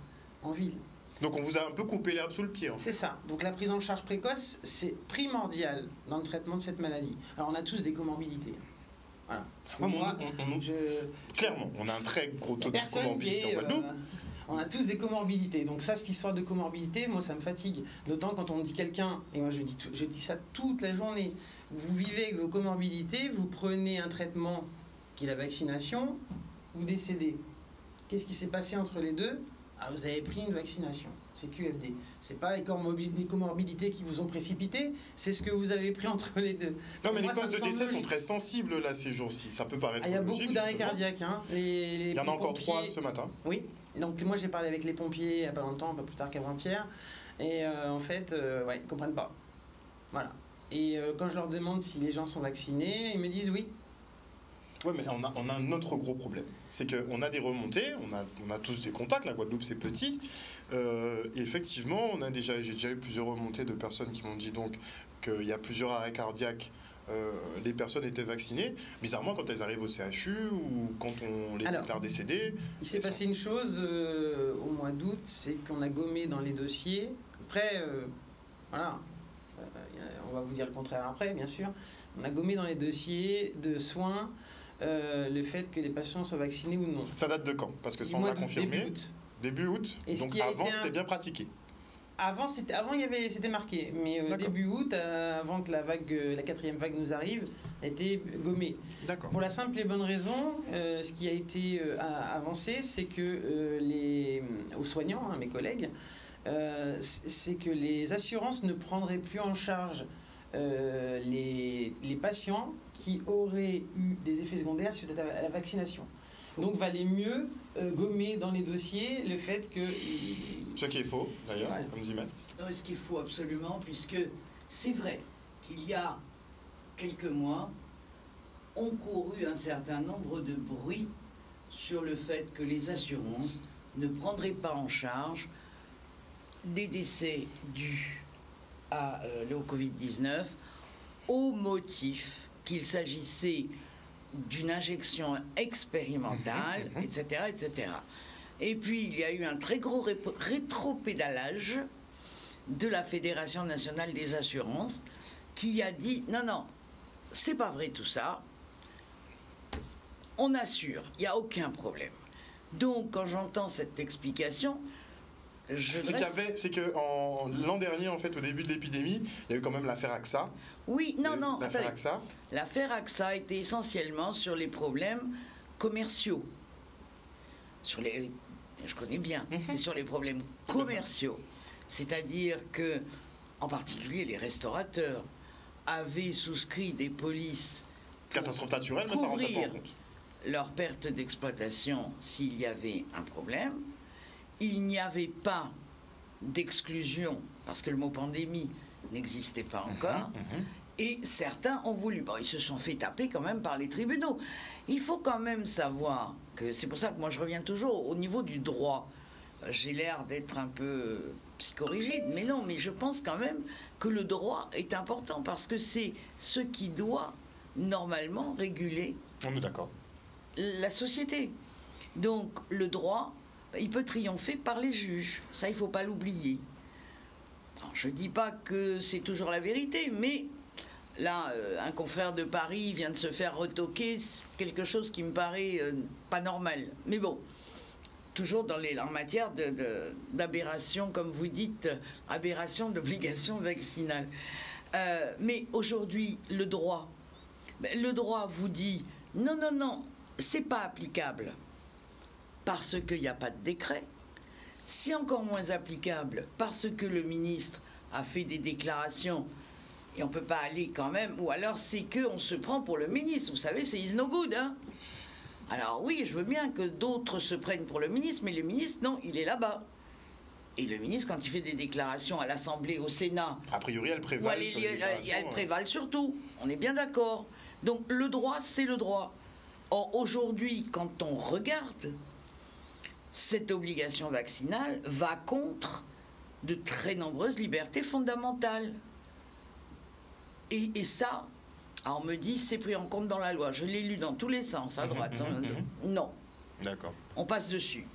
Speaker 4: en ville.
Speaker 2: Donc on vous a un peu coupé l'herbe sous le pied.
Speaker 4: C'est ça. Donc la prise en charge précoce, c'est primordial dans le traitement de cette maladie. Alors on a tous des comorbidités. Voilà. Parce que
Speaker 2: clairement, on a un très gros taux de
Speaker 4: personne
Speaker 2: comorbidité en Guadeloupe.
Speaker 4: On a tous des comorbidités. Donc ça, cette histoire de comorbidité, moi, ça me fatigue. D'autant quand on dit quelqu'un, et moi je dis ça toute la journée, vous vivez avec vos comorbidités, vous prenez un traitement qui est la vaccination, vous décédez. Qu'est-ce qui s'est passé entre les deux? Vous avez pris une vaccination, c'est QFD. C'est pas les comorbidités qui vous ont précipité, c'est ce que vous avez pris entre les deux.
Speaker 2: Non, mais les causes de décès sont très sensibles là ces jours-ci. Ça peut paraître.
Speaker 4: Il y a beaucoup d'arrêts cardiaques. Hein.
Speaker 2: Il y en a encore 3 ce matin.
Speaker 4: Oui. Donc moi j'ai parlé avec les pompiers il n'y a pas longtemps, un peu plus tard qu'avant-hier, et en fait, ils ne comprennent pas. Voilà. Et quand je leur demande si les gens sont vaccinés, ils me disent oui.
Speaker 2: Oui, mais on a un autre gros problème. C'est qu'on a des remontées, on a tous des contacts, la Guadeloupe c'est petit. Et effectivement, j'ai déjà eu plusieurs remontées de personnes qui m'ont dit donc qu'il y a plusieurs arrêts cardiaques. Les personnes étaient vaccinées. Bizarrement, quand elles arrivent au CHU ou quand on les déclare décédées.
Speaker 4: Il s'est passé une chose au mois d'août, c'est qu'on a gommé dans les dossiers. Après, voilà, on va vous dire le contraire après, bien sûr. On a gommé dans les dossiers de soins le fait que les patients soient vaccinés ou non.
Speaker 2: Ça date de quand? Parce que ça, on l'a confirmé. Début août. Donc avant, c'était bien pratiqué. Avant c'était marqué, mais début août, avant que la 4e vague nous arrive, a été gommée. Pour la simple et bonne raison, ce qui a été avancé, c'est que aux soignants, mes collègues, c'est que les assurances ne prendraient plus en charge les patients qui auraient eu des effets secondaires suite à la vaccination. Donc, valait mieux gommer dans les dossiers le fait que... Ce qui est faux, d'ailleurs, comme dit Maître.
Speaker 1: Non, ce qu'il faut absolument, puisque c'est vrai qu'il y a quelques mois, ont couru un certain nombre de bruits sur le fait que les assurances ne prendraient pas en charge des décès dus au Covid-19 au motif qu'il s'agissait d'une injection expérimentale, etc., etc. Et puis, il y a eu un très gros rétropédalage de la Fédération nationale des assurances qui a dit « Non, non, c'est pas vrai tout ça. On assure, il n'y a aucun problème. » Donc, quand j'entends cette explication,
Speaker 2: c'est que l'an dernier, en fait, au début de l'épidémie, il y a eu quand même l'affaire AXA.
Speaker 1: Oui, non.
Speaker 2: L'affaire AXA.
Speaker 1: L'affaire AXA était essentiellement sur les problèmes commerciaux. Je connais bien, c'est sur les problèmes commerciaux. C'est-à-dire que, en particulier, les restaurateurs avaient souscrit des polices
Speaker 2: catastrophe naturelle, mais ça rentre pas en compte.
Speaker 1: Leur perte d'exploitation s'il y avait un problème. Il n'y avait pas d'exclusion, parce que le mot pandémie n'existait pas encore, et certains ont voulu. Bon, ils se sont fait taper quand même par les tribunaux. Il faut quand même savoir que, c'est pour ça que moi je reviens toujours au niveau du droit. J'ai l'air d'être un peu psychorigide, mais non, mais je pense quand même que le droit est important, parce que c'est ce qui doit normalement réguler
Speaker 2: On est d'accord.
Speaker 1: la société. Donc le droit, il peut triompher par les juges. Ça, il ne faut pas l'oublier. Je ne dis pas que c'est toujours la vérité, mais là, un confrère de Paris vient de se faire retoquer quelque chose qui me paraît pas normal. Mais bon, toujours en matière d'aberration, comme vous dites, aberration d'obligation vaccinale. Mais aujourd'hui, le droit vous dit non, non, non, c'est pas applicable. Parce qu'il n'y a pas de décret, c'est encore moins applicable parce que le ministre a fait des déclarations et on ne peut pas aller quand même, ou alors c'est qu'on se prend pour le ministre, vous savez, c'est is no good, hein. Alors oui, je veux bien que d'autres se prennent pour le ministre, mais le ministre, non, il est là-bas. Et le ministre, quand il fait des déclarations à l'Assemblée, au Sénat...
Speaker 2: A priori, elles prévalent sur les déclarations.
Speaker 1: Elles prévalent surtout, on est bien d'accord. Donc le droit, c'est le droit. Or, aujourd'hui, quand on regarde... cette obligation vaccinale va contre de très nombreuses libertés fondamentales. Et ça, on me dit, c'est pris en compte dans la loi. Je l'ai lu dans tous les sens, à droite. Non.
Speaker 2: D'accord.
Speaker 1: On passe dessus.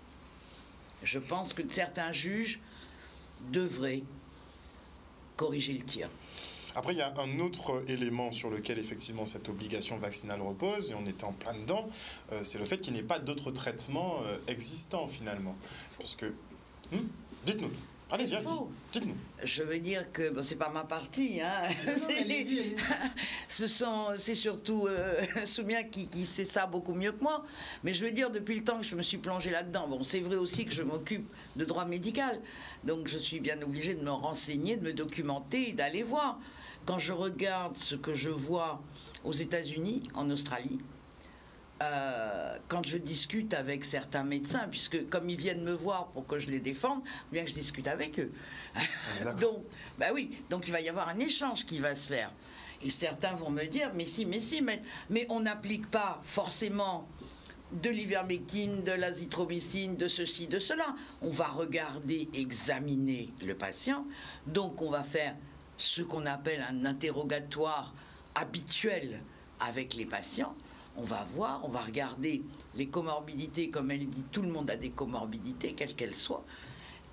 Speaker 1: Je pense que certains juges devraient corriger le tir.
Speaker 2: Après, il y a un autre élément sur lequel effectivement cette obligation vaccinale repose, et on était en plein dedans, c'est le fait qu'il n'y ait pas d'autres traitements existants finalement. Parce que... dites-nous. Allez, viens, dites-nous.
Speaker 1: Je veux dire que bon, c'est pas ma partie, hein. C'est surtout Soumia qui sait ça beaucoup mieux que moi. Mais je veux dire, depuis le temps que je me suis plongée là-dedans, bon, c'est vrai aussi que je m'occupe de droit médical. Donc je suis bien obligée de me renseigner, de me documenter et d'aller voir. Quand je regarde ce que je vois aux États-Unis, en Australie, quand je discute avec certains médecins, puisque comme ils viennent me voir pour que je les défende, bien que je discute avec eux. Donc, bah oui, donc il va y avoir un échange qui va se faire. Et certains vont me dire, mais on n'applique pas forcément de l'ivermectine, de l'azithromycine, de ceci, de cela. On va regarder, examiner le patient. Donc on va faire ce qu'on appelle un interrogatoire habituel avec les patients. On va voir, on va regarder les comorbidités, comme elle dit, tout le monde a des comorbidités, quelles qu'elles soient.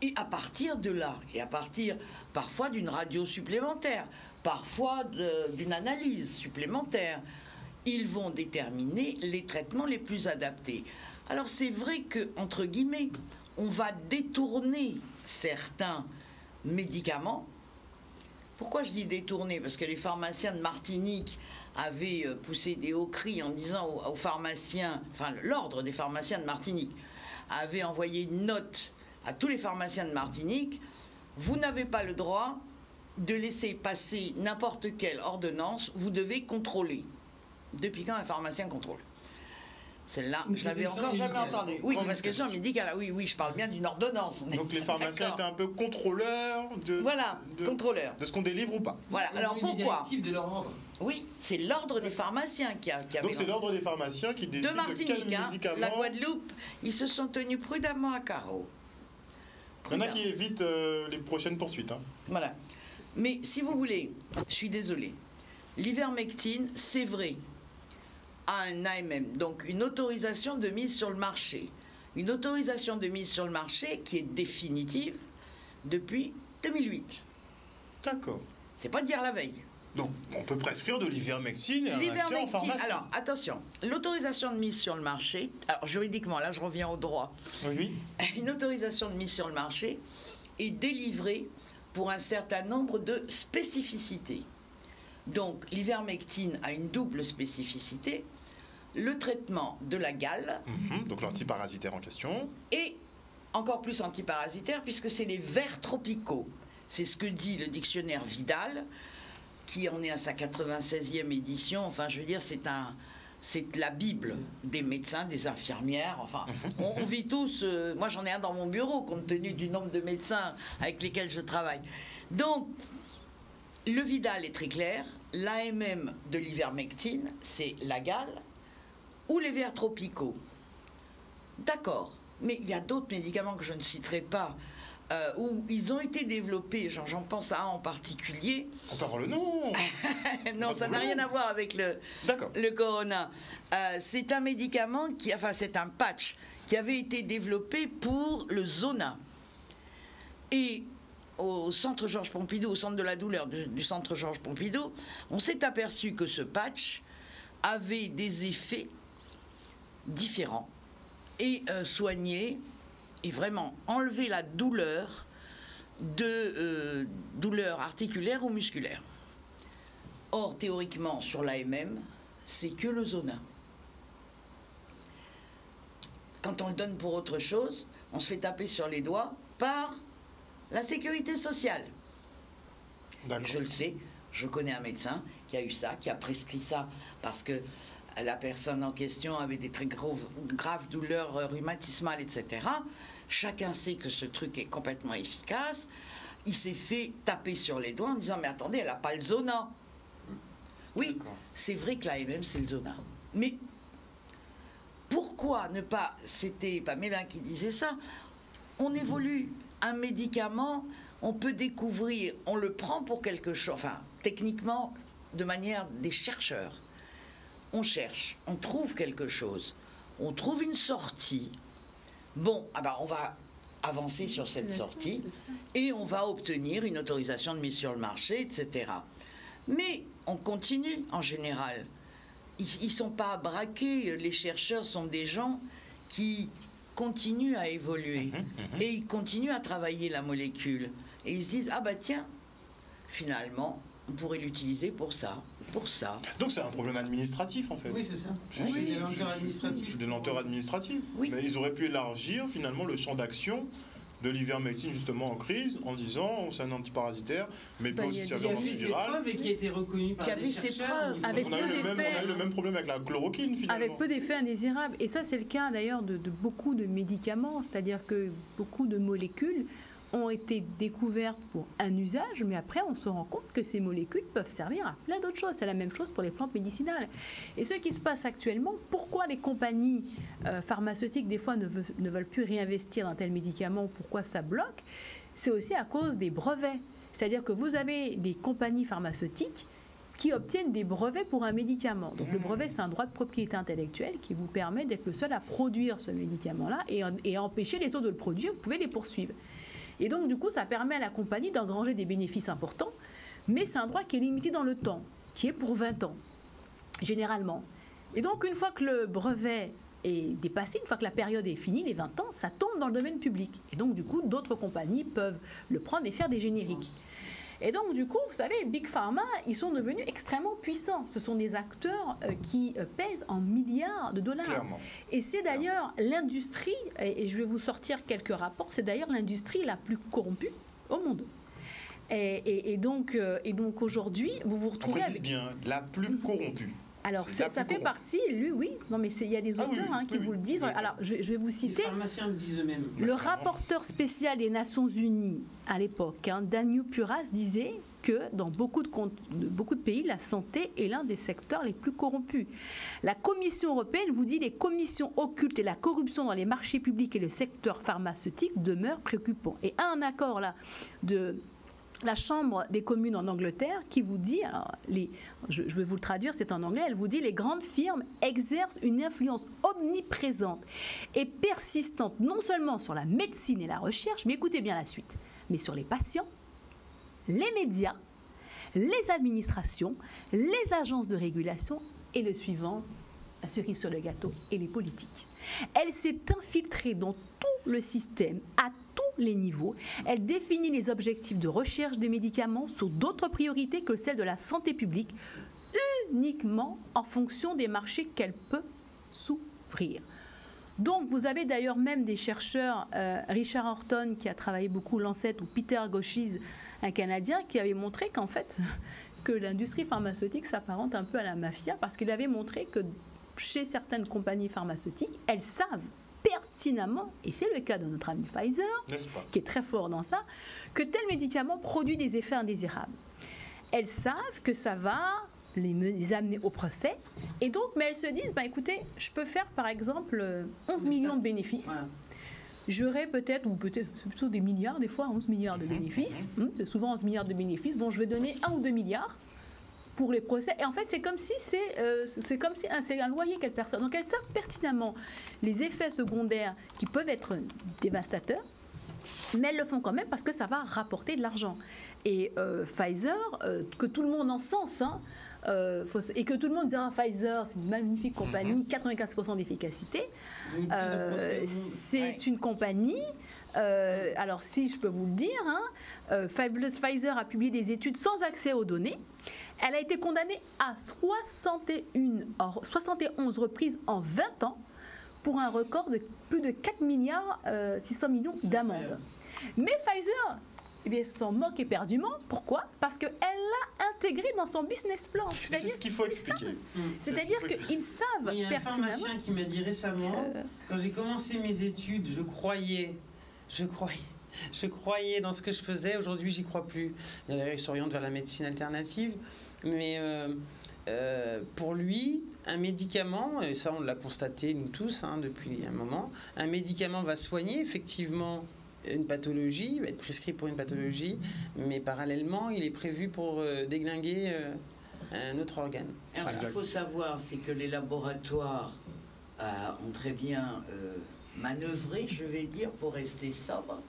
Speaker 1: Et à partir de là, et à partir parfois d'une radio supplémentaire, parfois d'une analyse supplémentaire, ils vont déterminer les traitements les plus adaptés. Alors c'est vrai que, entre guillemets, on va détourner certains médicaments. Pourquoi je dis détourner? Parce que les pharmaciens de Martinique avait poussé des hauts cris en disant aux pharmaciens, enfin l'ordre des pharmaciens de Martinique avait envoyé une note à tous les pharmaciens de Martinique: vous n'avez pas le droit de laisser passer n'importe quelle ordonnance, vous devez contrôler. Depuis quand un pharmacien contrôle? Celle-là, je l'avais encore jamais entendue. Oui, parce que c'est médical. Oui, je parle bien d'une ordonnance.
Speaker 2: Donc les pharmaciens étaient un peu contrôleurs de...
Speaker 1: Voilà, contrôleurs.
Speaker 2: De ce qu'on délivre ou pas.
Speaker 1: Voilà, alors pourquoi?
Speaker 4: De leur ordre.
Speaker 1: Oui, c'est l'ordre des pharmaciens qui a
Speaker 2: Donc c'est l'ordre des pharmaciens qui décide
Speaker 1: de Martinique,
Speaker 2: quel médicament...
Speaker 1: la Guadeloupe, ils se sont tenus prudemment à carreau.
Speaker 2: Il y en a qui évitent les prochaines poursuites. Hein.
Speaker 1: Voilà. Mais si vous voulez, je suis désolée, l'ivermectine, c'est vrai, a un AMM, donc une autorisation de mise sur le marché. Une autorisation de mise sur le marché qui est définitive depuis 2008.
Speaker 2: D'accord.
Speaker 1: C'est pas dire la veille.
Speaker 2: Donc, on peut prescrire de l'ivermectine et un acheter en pharmacie.
Speaker 1: Alors, attention, l'autorisation de mise sur le marché, alors juridiquement, là je reviens au droit.
Speaker 2: Oui.
Speaker 1: Une autorisation de mise sur le marché est délivrée pour un certain nombre de spécificités. Donc, l'ivermectine a une double spécificité: le traitement de la gale.
Speaker 2: Donc l'antiparasitaire en question.
Speaker 1: Et encore plus antiparasitaire, puisque c'est les vers tropicaux. C'est ce que dit le dictionnaire Vidal, qui en est à sa 96e édition. Enfin, je veux dire, c'est la Bible des médecins, des infirmières. Enfin, on vit tous... moi, j'en ai un dans mon bureau, compte tenu du nombre de médecins avec lesquels je travaille. Donc, le Vidal est très clair. L'AMM de l'ivermectine, c'est la gale ou les vers tropicaux. D'accord, mais il y a d'autres médicaments que je ne citerai pas, où ils ont été développés, j'en pense à un en particulier.
Speaker 2: On peut avoir le nom.
Speaker 1: Non, ça n'a rien à voir avec le corona. C'est un médicament c'est un patch qui avait été développé pour le zona. Et au centre Georges Pompidou, au centre de la douleur du centre Georges Pompidou, on s'est aperçu que ce patch avait des effets différents et soigner et vraiment enlever la douleur de douleur articulaire ou musculaire. Or, théoriquement, sur l'AMM, c'est que le zona. Quand on le donne pour autre chose, on se fait taper sur les doigts par la sécurité sociale. Je le sais, je connais un médecin qui a eu ça, qui a prescrit ça parce que la personne en question avait des très graves douleurs rhumatismales, etc. Chacun sait que ce truc est complètement efficace. Il s'est fait taper sur les doigts en disant « Mais attendez, elle n'a pas le zona ». Oui, c'est vrai que l'AMM, c'est le zona. Mais pourquoi ne pas... C'était Pamela qui disait ça. On évolue. Un médicament, on peut découvrir, on le prend pour quelque chose, enfin, techniquement, de manière des chercheurs. On cherche, on trouve quelque chose, on trouve une sortie. Bon, on va avancer sur cette sortie et on va obtenir une autorisation de mise sur le marché, etc. Mais on continue en général. Ils ne sont pas braqués. Les chercheurs sont des gens qui continuent à évoluer. Et ils continuent à travailler la molécule. Et ils se disent, ah bah tiens, finalement, on pourrait l'utiliser pour ça, pour ça.
Speaker 2: Donc c'est un problème administratif en fait.
Speaker 4: Oui, c'est ça.
Speaker 2: C'est des lenteurs administratives. C'est des lenteurs administratives.
Speaker 1: Oui.
Speaker 2: Mais ils auraient pu élargir finalement le champ d'action de l'ivermectine justement en crise, en disant c'est un antiparasitaire, mais il peut aussi servir en antiviral.
Speaker 4: Et qui a été reconnu par des chercheurs.
Speaker 3: Avec
Speaker 2: on a eu le même problème avec la chloroquine finalement.
Speaker 3: Avec peu d'effets indésirables. Et ça, c'est le cas d'ailleurs de beaucoup de médicaments, c'est-à-dire que beaucoup de molécules ont été découvertes pour un usage, mais après on se rend compte que ces molécules peuvent servir à plein d'autres choses. C'est la même chose pour les plantes médicinales. Et ce qui se passe actuellement, pourquoi les compagnies pharmaceutiques des fois ne veulent plus réinvestir dans tel médicament, pourquoi ça bloque, c'est aussi à cause des brevets. C'est-à-dire que vous avez des compagnies pharmaceutiques qui obtiennent des brevets pour un médicament. Donc le brevet, c'est un droit de propriété intellectuelle qui vous permet d'être le seul à produire ce médicament-là et empêcher les autres de le produire, vous pouvez les poursuivre. Et donc, du coup, ça permet à la compagnie d'engranger des bénéfices importants, mais c'est un droit qui est limité dans le temps, qui est pour 20 ans, généralement. Et donc, une fois que le brevet est dépassé, une fois que la période est finie, les 20 ans, ça tombe dans le domaine public. Et donc, du coup, d'autres compagnies peuvent le prendre et faire des génériques. Et donc, du coup, vous savez, Big Pharma, ils sont devenus extrêmement puissants. Ce sont des acteurs qui pèsent en milliards de dollars.
Speaker 2: Clairement.
Speaker 3: Et c'est d'ailleurs l'industrie, et je vais vous sortir quelques rapports, c'est d'ailleurs l'industrie la plus corrompue au monde. Et donc aujourd'hui, vous vous retrouvez...
Speaker 2: On précise bien, la plus corrompue.
Speaker 3: Alors, ça fait partie, lui, oui. Non, mais il y a des auteurs qui vous le disent. Alors, je vais vous citer.
Speaker 4: Les pharmaciens le disent eux-mêmes.
Speaker 3: Le rapporteur spécial des Nations Unies, à l'époque, Daniel Puras, disait que dans beaucoup de pays, la santé est l'un des secteurs les plus corrompus. La Commission européenne vous dit les commissions occultes et la corruption dans les marchés publics et le secteur pharmaceutique demeurent préoccupants. Et un accord là de la Chambre des communes en Angleterre qui vous dit, alors, je vais vous le traduire, c'est en anglais, elle vous dit les grandes firmes exercent une influence omniprésente et persistante non seulement sur la médecine et la recherche, mais écoutez bien la suite, mais sur les patients, les médias, les administrations, les agences de régulation et le suivant, la cerise sur le gâteau, et les politiques. Elle s'est infiltrée dans tout le système, à tous les niveaux. Elle définit les objectifs de recherche des médicaments sur d'autres priorités que celles de la santé publique, uniquement en fonction des marchés qu'elle peut s'ouvrir. Donc, vous avez d'ailleurs même des chercheurs, Richard Horton, qui a travaillé beaucoup Lancet, ou Peter Goshiz, un Canadien, qui avait montré qu'en fait, que l'industrie pharmaceutique s'apparente un peu à la mafia, parce qu'il avait montré que chez certaines compagnies pharmaceutiques, elles savent pertinemment, et c'est le cas de notre ami Pfizer, qui est très fort dans ça, que tel médicament produit des effets indésirables. Elles savent que ça va les amener au procès, et donc, mais elles se disent, écoutez, je peux faire par exemple 11 millions de bénéfices. Voilà. J'aurais peut-être, c'est plutôt des milliards des fois, 11 milliards de bénéfices, c'est souvent 11 milliards de bénéfices, bon, je vais donner 1 ou 2 milliards pour les procès. Et en fait, c'est comme si c'est un loyer qu'elles perçoivent. Donc, elles savent pertinemment les effets secondaires qui peuvent être dévastateurs, mais elles le font quand même parce que ça va rapporter de l'argent. Et Pfizer, que tout le monde encense, et que tout le monde dira Pfizer, c'est une magnifique compagnie, 95% d'efficacité, c'est une compagnie, alors si je peux vous le dire, Pfizer a publié des études sans accès aux données. Elle a été condamnée à 71 reprises en 20 ans pour un record de plus de 4 milliards 600 millions d'amendes. Mais Pfizer, s'en moque éperdument. Pourquoi? Parce qu'elle l'a intégré dans son business plan.
Speaker 2: C'est ce qu'il faut expliquer.
Speaker 3: C'est-à-dire qu'ils savent pertinemment.
Speaker 4: Il y a un pharmacien qui m'a dit récemment, quand j'ai commencé mes études, je croyais dans ce que je faisais. Aujourd'hui, j'y crois plus. Il s'oriente vers la médecine alternative. Mais pour lui, un médicament, et ça on l'a constaté nous tous depuis un moment, un médicament va soigner effectivement une pathologie, va être prescrit pour une pathologie, mais parallèlement, il est prévu pour déglinguer un autre organe.
Speaker 1: Alors, ce qu'il faut savoir, c'est que les laboratoires ont très bien manœuvré, je vais dire, pour rester sobre.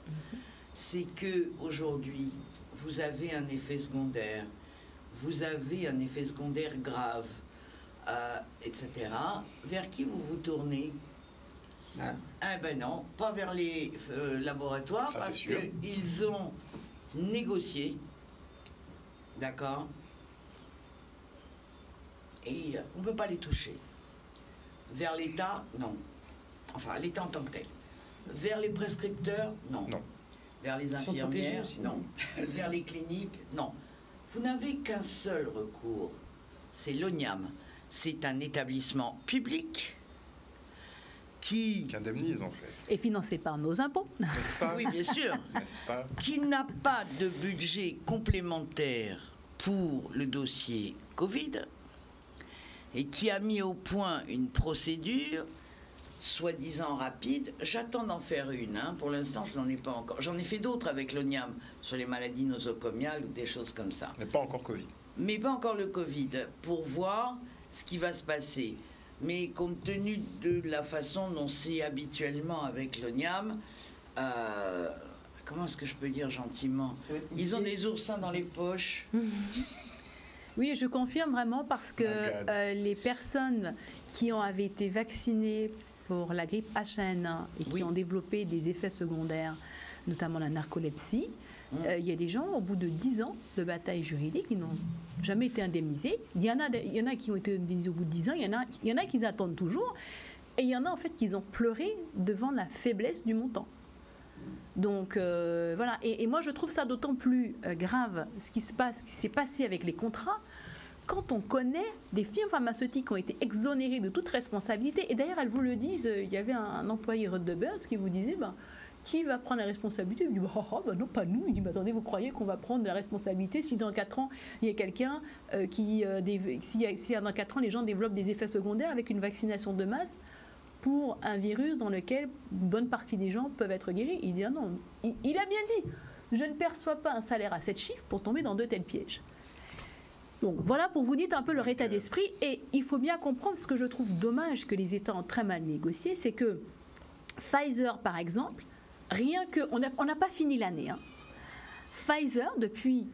Speaker 1: C'est qu'aujourd'hui, vous avez un effet secondaire. vous avez un effet secondaire grave, etc., vers qui vous vous tournez? Ah ben non, pas vers les laboratoires,
Speaker 2: ça,
Speaker 1: parce qu'ils ont négocié, d'accord, et on ne peut pas les toucher. Vers l'État, non. Enfin, l'État en tant que tel. Vers les prescripteurs, non. Vers les infirmières, non. Vers les cliniques, non. Vous n'avez qu'un seul recours, c'est l'ONIAM. C'est un établissement public qui
Speaker 2: indemnise en fait.
Speaker 3: Et financé par nos impôts.
Speaker 2: N'est-ce pas?
Speaker 1: Oui, bien sûr.
Speaker 2: N'est-ce pas?
Speaker 1: Qui n'a pas de budget complémentaire pour le dossier Covid et qui a mis au point une procédure soi-disant rapide. J'attends d'en faire une. Pour l'instant, je n'en ai pas encore. J'en ai fait d'autres avec l'ONIAM sur les maladies nosocomiales ou des choses comme ça.
Speaker 2: Mais pas encore Covid.
Speaker 1: Mais pas encore le Covid, pour voir ce qui va se passer. Mais compte tenu de la façon dont c'est habituellement avec l'ONIAM, comment est-ce que je peux dire gentiment? Ils ont des oursins dans les poches.
Speaker 3: Oui, je confirme vraiment parce que les personnes qui avaient été vaccinées pour la grippe H1N1 et qui ont développé des effets secondaires, notamment la narcolepsie, il y a des gens, au bout de 10 ans de bataille juridique, qui n'ont jamais été indemnisés. Il y en a qui ont été indemnisés au bout de 10 ans, il y en a qui attendent toujours, et il y en a en fait qui ont pleuré devant la faiblesse du montant. Donc voilà, et moi je trouve ça d'autant plus grave ce qui s'est passé avec les contrats, quand on connaît des firmes pharmaceutiques qui ont été exonérées de toute responsabilité. Et d'ailleurs elles vous le disent, il y avait un employé Rodebers qui vous disait qui va prendre la responsabilité? Il dit non, pas nous. Il dit attendez, vous croyez qu'on va prendre la responsabilité si dans 4 ans il y a quelqu'un si dans 4 ans les gens développent des effets secondaires avec une vaccination de masse pour un virus dans lequel une bonne partie des gens peuvent être guéris? Il dit non. Il a bien dit, je ne perçois pas un salaire à 7 chiffres pour tomber dans de tels pièges. Donc voilà pour vous dire un peu leur état d'esprit. Et il faut bien comprendre, ce que je trouve dommage que les États ont très mal négocié, c'est que Pfizer par exemple, rien que, on n'a pas fini l'année. Pfizer, depuis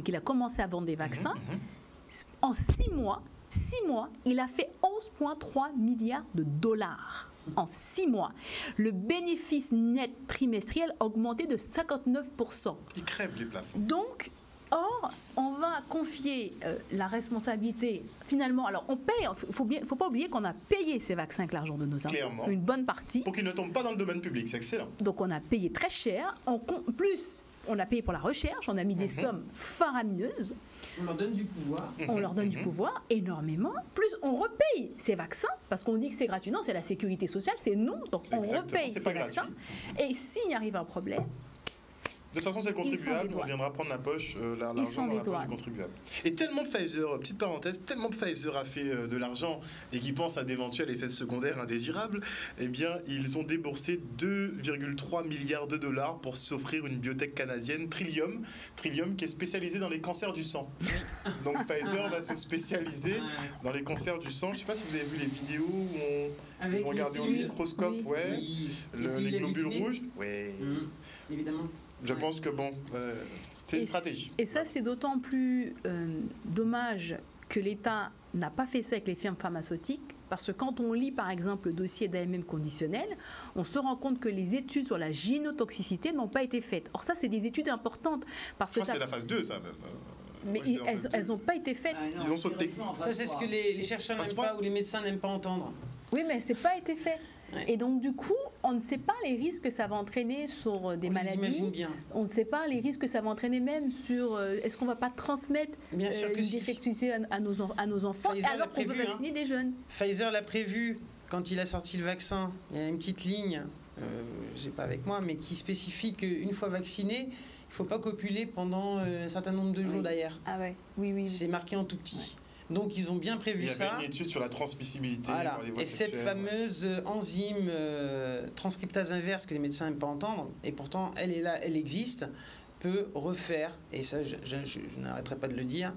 Speaker 3: qu'il a commencé à vendre des vaccins, en 6 mois, il a fait 11,3 milliards de dollars. En 6 mois. Le bénéfice net trimestriel a augmenté de 59%.
Speaker 2: Ils crèvent les plafonds.
Speaker 3: Donc, on va confier la responsabilité, finalement, alors on paye, il ne faut pas oublier qu'on a payé ces vaccins avec l'argent de nos impôts, une bonne partie.
Speaker 2: Pour qu'ils ne tombent pas dans le domaine public, c'est excellent.
Speaker 3: Donc on a payé très cher, plus on a payé pour la recherche, on a mis des sommes faramineuses.
Speaker 4: On leur donne du pouvoir.
Speaker 3: On leur donne du pouvoir, énormément. Plus on repaye ces vaccins, parce qu'on dit que c'est gratuit. Non, c'est la sécurité sociale, c'est nous, donc on repaye ces vaccins. Et s'il y arrive un problème,
Speaker 2: de toute façon, c'est le contribuable, on viendra prendre l'argent dans la poche du contribuable. Et tellement Pfizer, petite parenthèse, tellement Pfizer a fait de l'argent et qui pense à d'éventuels effets secondaires indésirables, eh bien, ils ont déboursé 2,3 milliards de dollars pour s'offrir une biotech canadienne, Trillium, qui est spécialisée dans les cancers du sang. Donc Pfizer va se spécialiser dans les cancers du sang. Je ne sais pas si vous avez vu les vidéos où ils ont regardé au microscope, les globules rouges.
Speaker 4: Évidemment.
Speaker 2: Je pense que c'est une stratégie.
Speaker 3: Et ça, c'est d'autant plus dommage que l'État n'a pas fait ça avec les firmes pharmaceutiques, parce que quand on lit, par exemple, le dossier d'AMM conditionnel, on se rend compte que les études sur la génotoxicité n'ont pas été faites. Or, ça, c'est des études importantes. Parce que
Speaker 2: c'est la phase 2, ça, même.
Speaker 3: Mais elles n'ont pas été faites.
Speaker 2: Ils ont sauté.
Speaker 4: Ça, c'est ce que les chercheurs n'aiment pas ou les médecins n'aiment pas entendre.
Speaker 3: Oui, mais ce n'est pas été fait. Et donc, du coup, on ne sait pas les risques que ça va entraîner sur des maladies.
Speaker 4: Bien.
Speaker 3: On ne sait pas les risques que ça va entraîner même sur... est-ce qu'on ne va pas transmettre une défectuosité à nos enfants, alors qu'on veut vacciner des jeunes?
Speaker 4: Pfizer l'a prévu quand il a sorti le vaccin. Il y a une petite ligne, je n'ai pas avec moi, mais qui spécifie qu'une fois vacciné, il ne faut pas copuler pendant un certain nombre de jours d'ailleurs.
Speaker 3: Ah ouais, oui.
Speaker 4: C'est marqué en tout petit. Ouais. Donc ils ont bien prévu ça.
Speaker 2: Il y avait une étude sur la transmissibilité par les voies sexuelles.
Speaker 4: Et cette fameuse enzyme transcriptase inverse que les médecins n'aiment pas entendre, et pourtant elle est là, elle existe, peut refaire, et ça je n'arrêterai pas de le dire,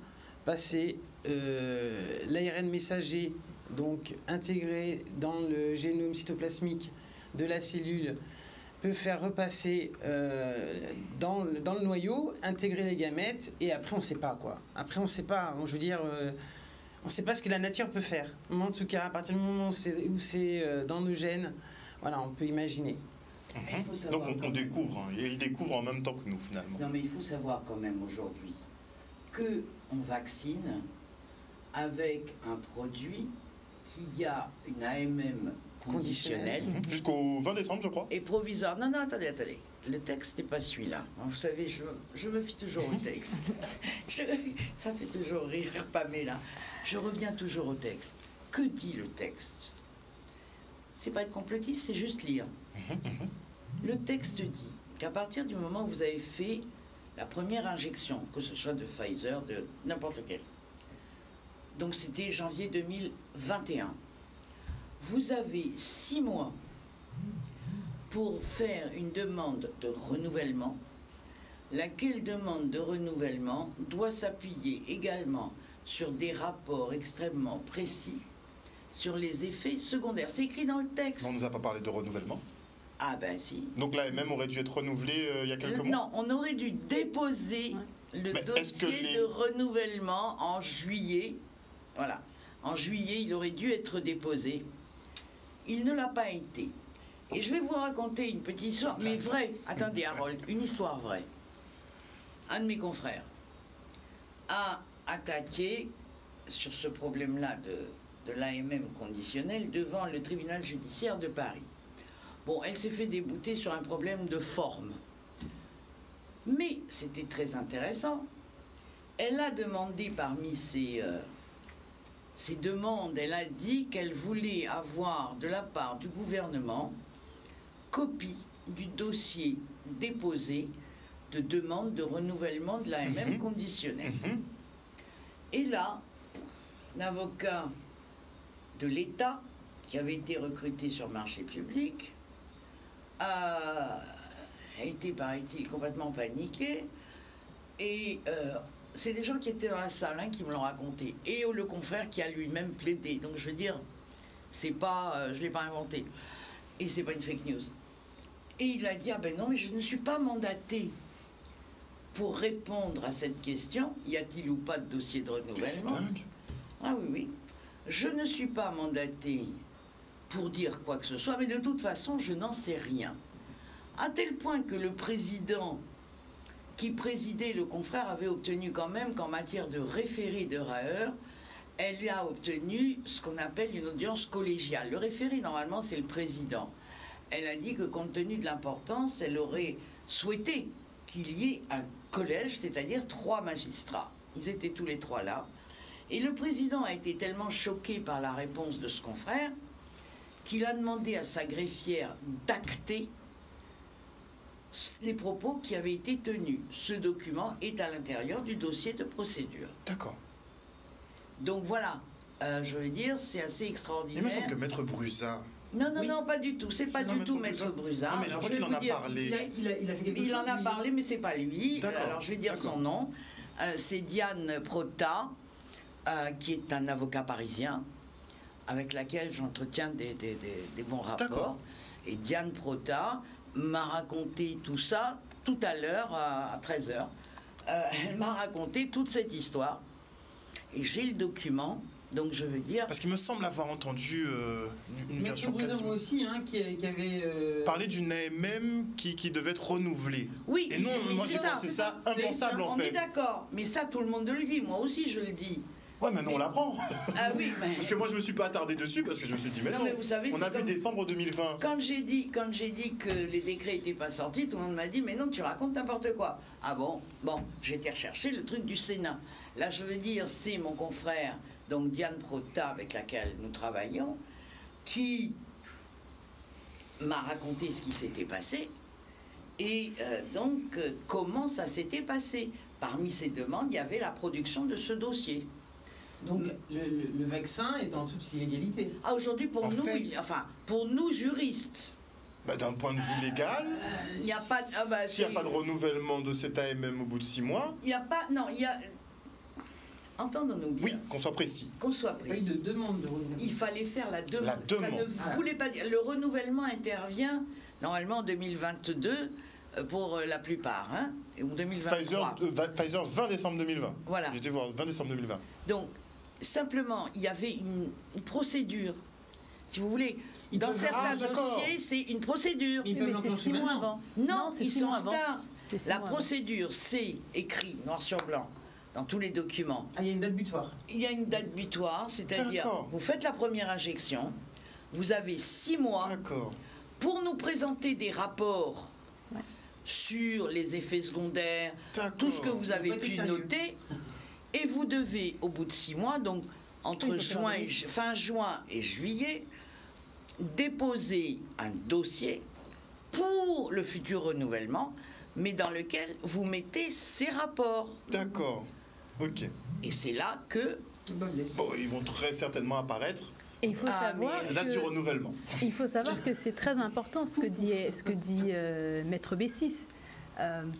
Speaker 4: passer l'ARN messager, donc intégré dans le génome cytoplasmique de la cellule peut faire repasser dans le noyau, intégrer les gamètes, et après on ne sait pas quoi. Après on ne sait pas, je veux dire, on ne sait pas ce que la nature peut faire. En tout cas, à partir du moment où c'est dans nos gènes, voilà, on peut imaginer.
Speaker 2: Donc on découvre, hein, et ils découvrent en même temps que nous finalement.
Speaker 1: Non mais il faut savoir quand même aujourd'hui qu'on vaccine avec un produit qui a une AMM conditionnelle.
Speaker 2: Jusqu'au 20 décembre, je crois.
Speaker 1: Et provisoire. Non, attendez. Le texte n'est pas celui-là. Vous savez, je me fie toujours au texte. Ça fait toujours rire Pamela. Je reviens toujours au texte. Que dit le texte? C'est pas être complotiste, c'est juste lire. Le texte dit qu'à partir du moment où vous avez fait la première injection, que ce soit de Pfizer, de n'importe lequel, donc c'était janvier 2021, vous avez 6 mois pour faire une demande de renouvellement, laquelle demande de renouvellement doit s'appuyer également sur des rapports extrêmement précis sur les effets secondaires. C'est écrit dans le texte.
Speaker 2: On ne nous a pas parlé de renouvellement.
Speaker 1: Ah ben si.
Speaker 2: Donc l'AMM aurait dû être renouvelé il y a quelques mois.
Speaker 1: Non, on aurait dû déposer le dossier de renouvellement en juillet. Voilà. En juillet, il aurait dû être déposé. Il ne l'a pas été. Et je vais vous raconter une petite histoire, mais vraie. Attendez, Harold, une histoire vraie. Un de mes confrères a attaqué sur ce problème-là de l'AMM conditionnel devant le tribunal judiciaire de Paris. Bon, elle s'est fait débouter sur un problème de forme. Mais c'était très intéressant. Elle a demandé parmi ses demandes, elle a dit qu'elle voulait avoir de la part du gouvernement copie du dossier déposé de demande de renouvellement de l'AMM conditionnel. Et là, l'avocat de l'État, qui avait été recruté sur marché public, a été, paraît-il, complètement paniqué. Et c'est des gens qui étaient dans la salle qui me l'ont raconté. Et le confrère qui a lui-même plaidé. Donc je veux dire, c'est pas, je ne l'ai pas inventé. Et c'est pas une fake news. Et il a dit, ah ben non, mais je ne suis pas mandaté pour répondre à cette question. Y a-t-il ou pas de dossier de renouvellement? Ah oui, oui. Je ne suis pas mandaté pour dire quoi que ce soit, mais de toute façon, je n'en sais rien. À tel point que le président qui présidait le confrère avait obtenu quand même qu'en matière de référé de Raeur, elle a obtenu ce qu'on appelle une audience collégiale. Le référé, normalement, c'est le président. Elle a dit que compte tenu de l'importance, elle aurait souhaité qu'il y ait un collège, c'est-à-dire 3 magistrats. Ils étaient tous les 3 là. Et le président a été tellement choqué par la réponse de ce confrère qu'il a demandé à sa greffière d'acter les propos qui avaient été tenus. Ce document est à l'intérieur du dossier de procédure.
Speaker 2: D'accord.
Speaker 1: Donc voilà, je veux dire, c'est assez extraordinaire.
Speaker 2: Il me semble que Maître Brusa...
Speaker 1: Non, pas du tout. C'est pas du tout Maître Brusa.
Speaker 2: Non, mais je crois qu'il en a parlé.
Speaker 4: Il a fait quelque chose.
Speaker 1: Il en a parlé, mais c'est pas lui. Alors je vais dire
Speaker 2: D'accord.
Speaker 1: son nom. C'est Diane Prota, qui est un avocat parisien, avec laquelle j'entretiens des bons rapports.
Speaker 2: D'accord.
Speaker 1: Et Diane Prota m'a raconté tout ça tout à l'heure, à 13h. Elle m'a raconté toute cette histoire. Et j'ai le document. Donc je veux dire...
Speaker 2: Parce qu'il me semble avoir entendu une version
Speaker 4: Brusa,
Speaker 2: quasiment...
Speaker 4: moi aussi, qui avait...
Speaker 2: Parler d'une AMM qui devait être renouvelée.
Speaker 1: Oui,
Speaker 2: Et non, moi je
Speaker 1: c'est
Speaker 2: pense que c'est ça impensable en
Speaker 1: on
Speaker 2: fait.
Speaker 1: est d'accord, mais ça tout le monde le dit, moi aussi je le dis.
Speaker 2: Ouais, mais non, on l'apprend.
Speaker 1: Ah oui, mais...
Speaker 2: Parce que moi je me suis pas attardé dessus parce que je me suis dit, mais non,
Speaker 1: mais vous savez,
Speaker 2: on
Speaker 1: c'est
Speaker 2: a vu
Speaker 1: comme-
Speaker 2: décembre 2020.
Speaker 1: Quand j'ai dit que les décrets n'étaient pas sortis, tout le monde m'a dit, mais non, tu racontes n'importe quoi. Ah bon? Bon, j'ai été rechercher le truc du Sénat. Là, je veux dire, c'est mon confrère, donc Diane Prota, avec laquelle nous travaillons, qui m'a raconté ce qui s'était passé et comment ça s'était passé. Parmi ces demandes, il y avait la production de ce dossier.
Speaker 4: Donc le vaccin est en toute illégalité.
Speaker 1: Ah, aujourd'hui, pour
Speaker 2: En
Speaker 1: nous,
Speaker 2: fait-
Speaker 1: oui, enfin, pour nous juristes,
Speaker 2: Bah, d'un point de vue légal,
Speaker 1: il n'y a pas... Ah bah,
Speaker 2: s'il n'y a pas de renouvellement de cet AMM au bout de 6 mois,
Speaker 1: Il n'y a pas... Non, il y a... Entendons-nous bien.
Speaker 2: oui, qu'on soit précis.
Speaker 1: Qu'on soit
Speaker 4: Il n'y a pas eu
Speaker 1: précis.
Speaker 4: de demande de renouvellement.
Speaker 1: Il fallait faire la demande.
Speaker 2: La demande.
Speaker 1: Ça ne voulait pas dire... Le renouvellement intervient normalement en 2022 pour la plupart, hein, ou 2023.
Speaker 2: Pfizer 20 décembre 2020.
Speaker 1: Voilà.
Speaker 2: J'étais voir 20 décembre 2020.
Speaker 1: Donc, simplement, il y avait une procédure. Si vous voulez, dans certains dossiers, c'est une procédure.
Speaker 4: Ils peuvent
Speaker 3: mais c'est
Speaker 4: l'enclencher
Speaker 3: 6 mois
Speaker 4: maintenant.
Speaker 3: avant.
Speaker 1: Non,
Speaker 3: c'est
Speaker 1: ils
Speaker 3: 6
Speaker 1: sont
Speaker 3: mois
Speaker 1: en
Speaker 3: avant.
Speaker 1: retard.
Speaker 3: C'est 6
Speaker 1: La
Speaker 3: mois avant.
Speaker 1: procédure, c'est écrit noir sur blanc dans tous les documents.
Speaker 4: Ah, il y a une date butoir.
Speaker 1: Il y a une date butoir, c'est-à-dire,
Speaker 2: D'accord.
Speaker 1: vous faites la première injection, vous avez 6 mois
Speaker 2: D'accord.
Speaker 1: pour nous présenter des rapports
Speaker 3: Ouais.
Speaker 1: sur les effets secondaires,
Speaker 2: D'accord.
Speaker 1: tout ce que vous avez
Speaker 4: pas été
Speaker 1: pu
Speaker 4: sérieux.
Speaker 1: noter, et vous devez, au bout de 6 mois, donc entre
Speaker 3: Oui, ça fait
Speaker 1: fin juin et juillet, déposer un dossier pour le futur renouvellement, mais dans lequel vous mettez ces rapports.
Speaker 2: D'accord. Ok.
Speaker 1: Et c'est là que...
Speaker 4: Bonne laisse.
Speaker 2: Bon, ils vont très certainement apparaître.
Speaker 3: Et il faut
Speaker 1: Ah,
Speaker 3: savoir
Speaker 1: mais
Speaker 2: Date du renouvellement.
Speaker 3: Il faut savoir que c'est très important ce que dit Maître Bessis,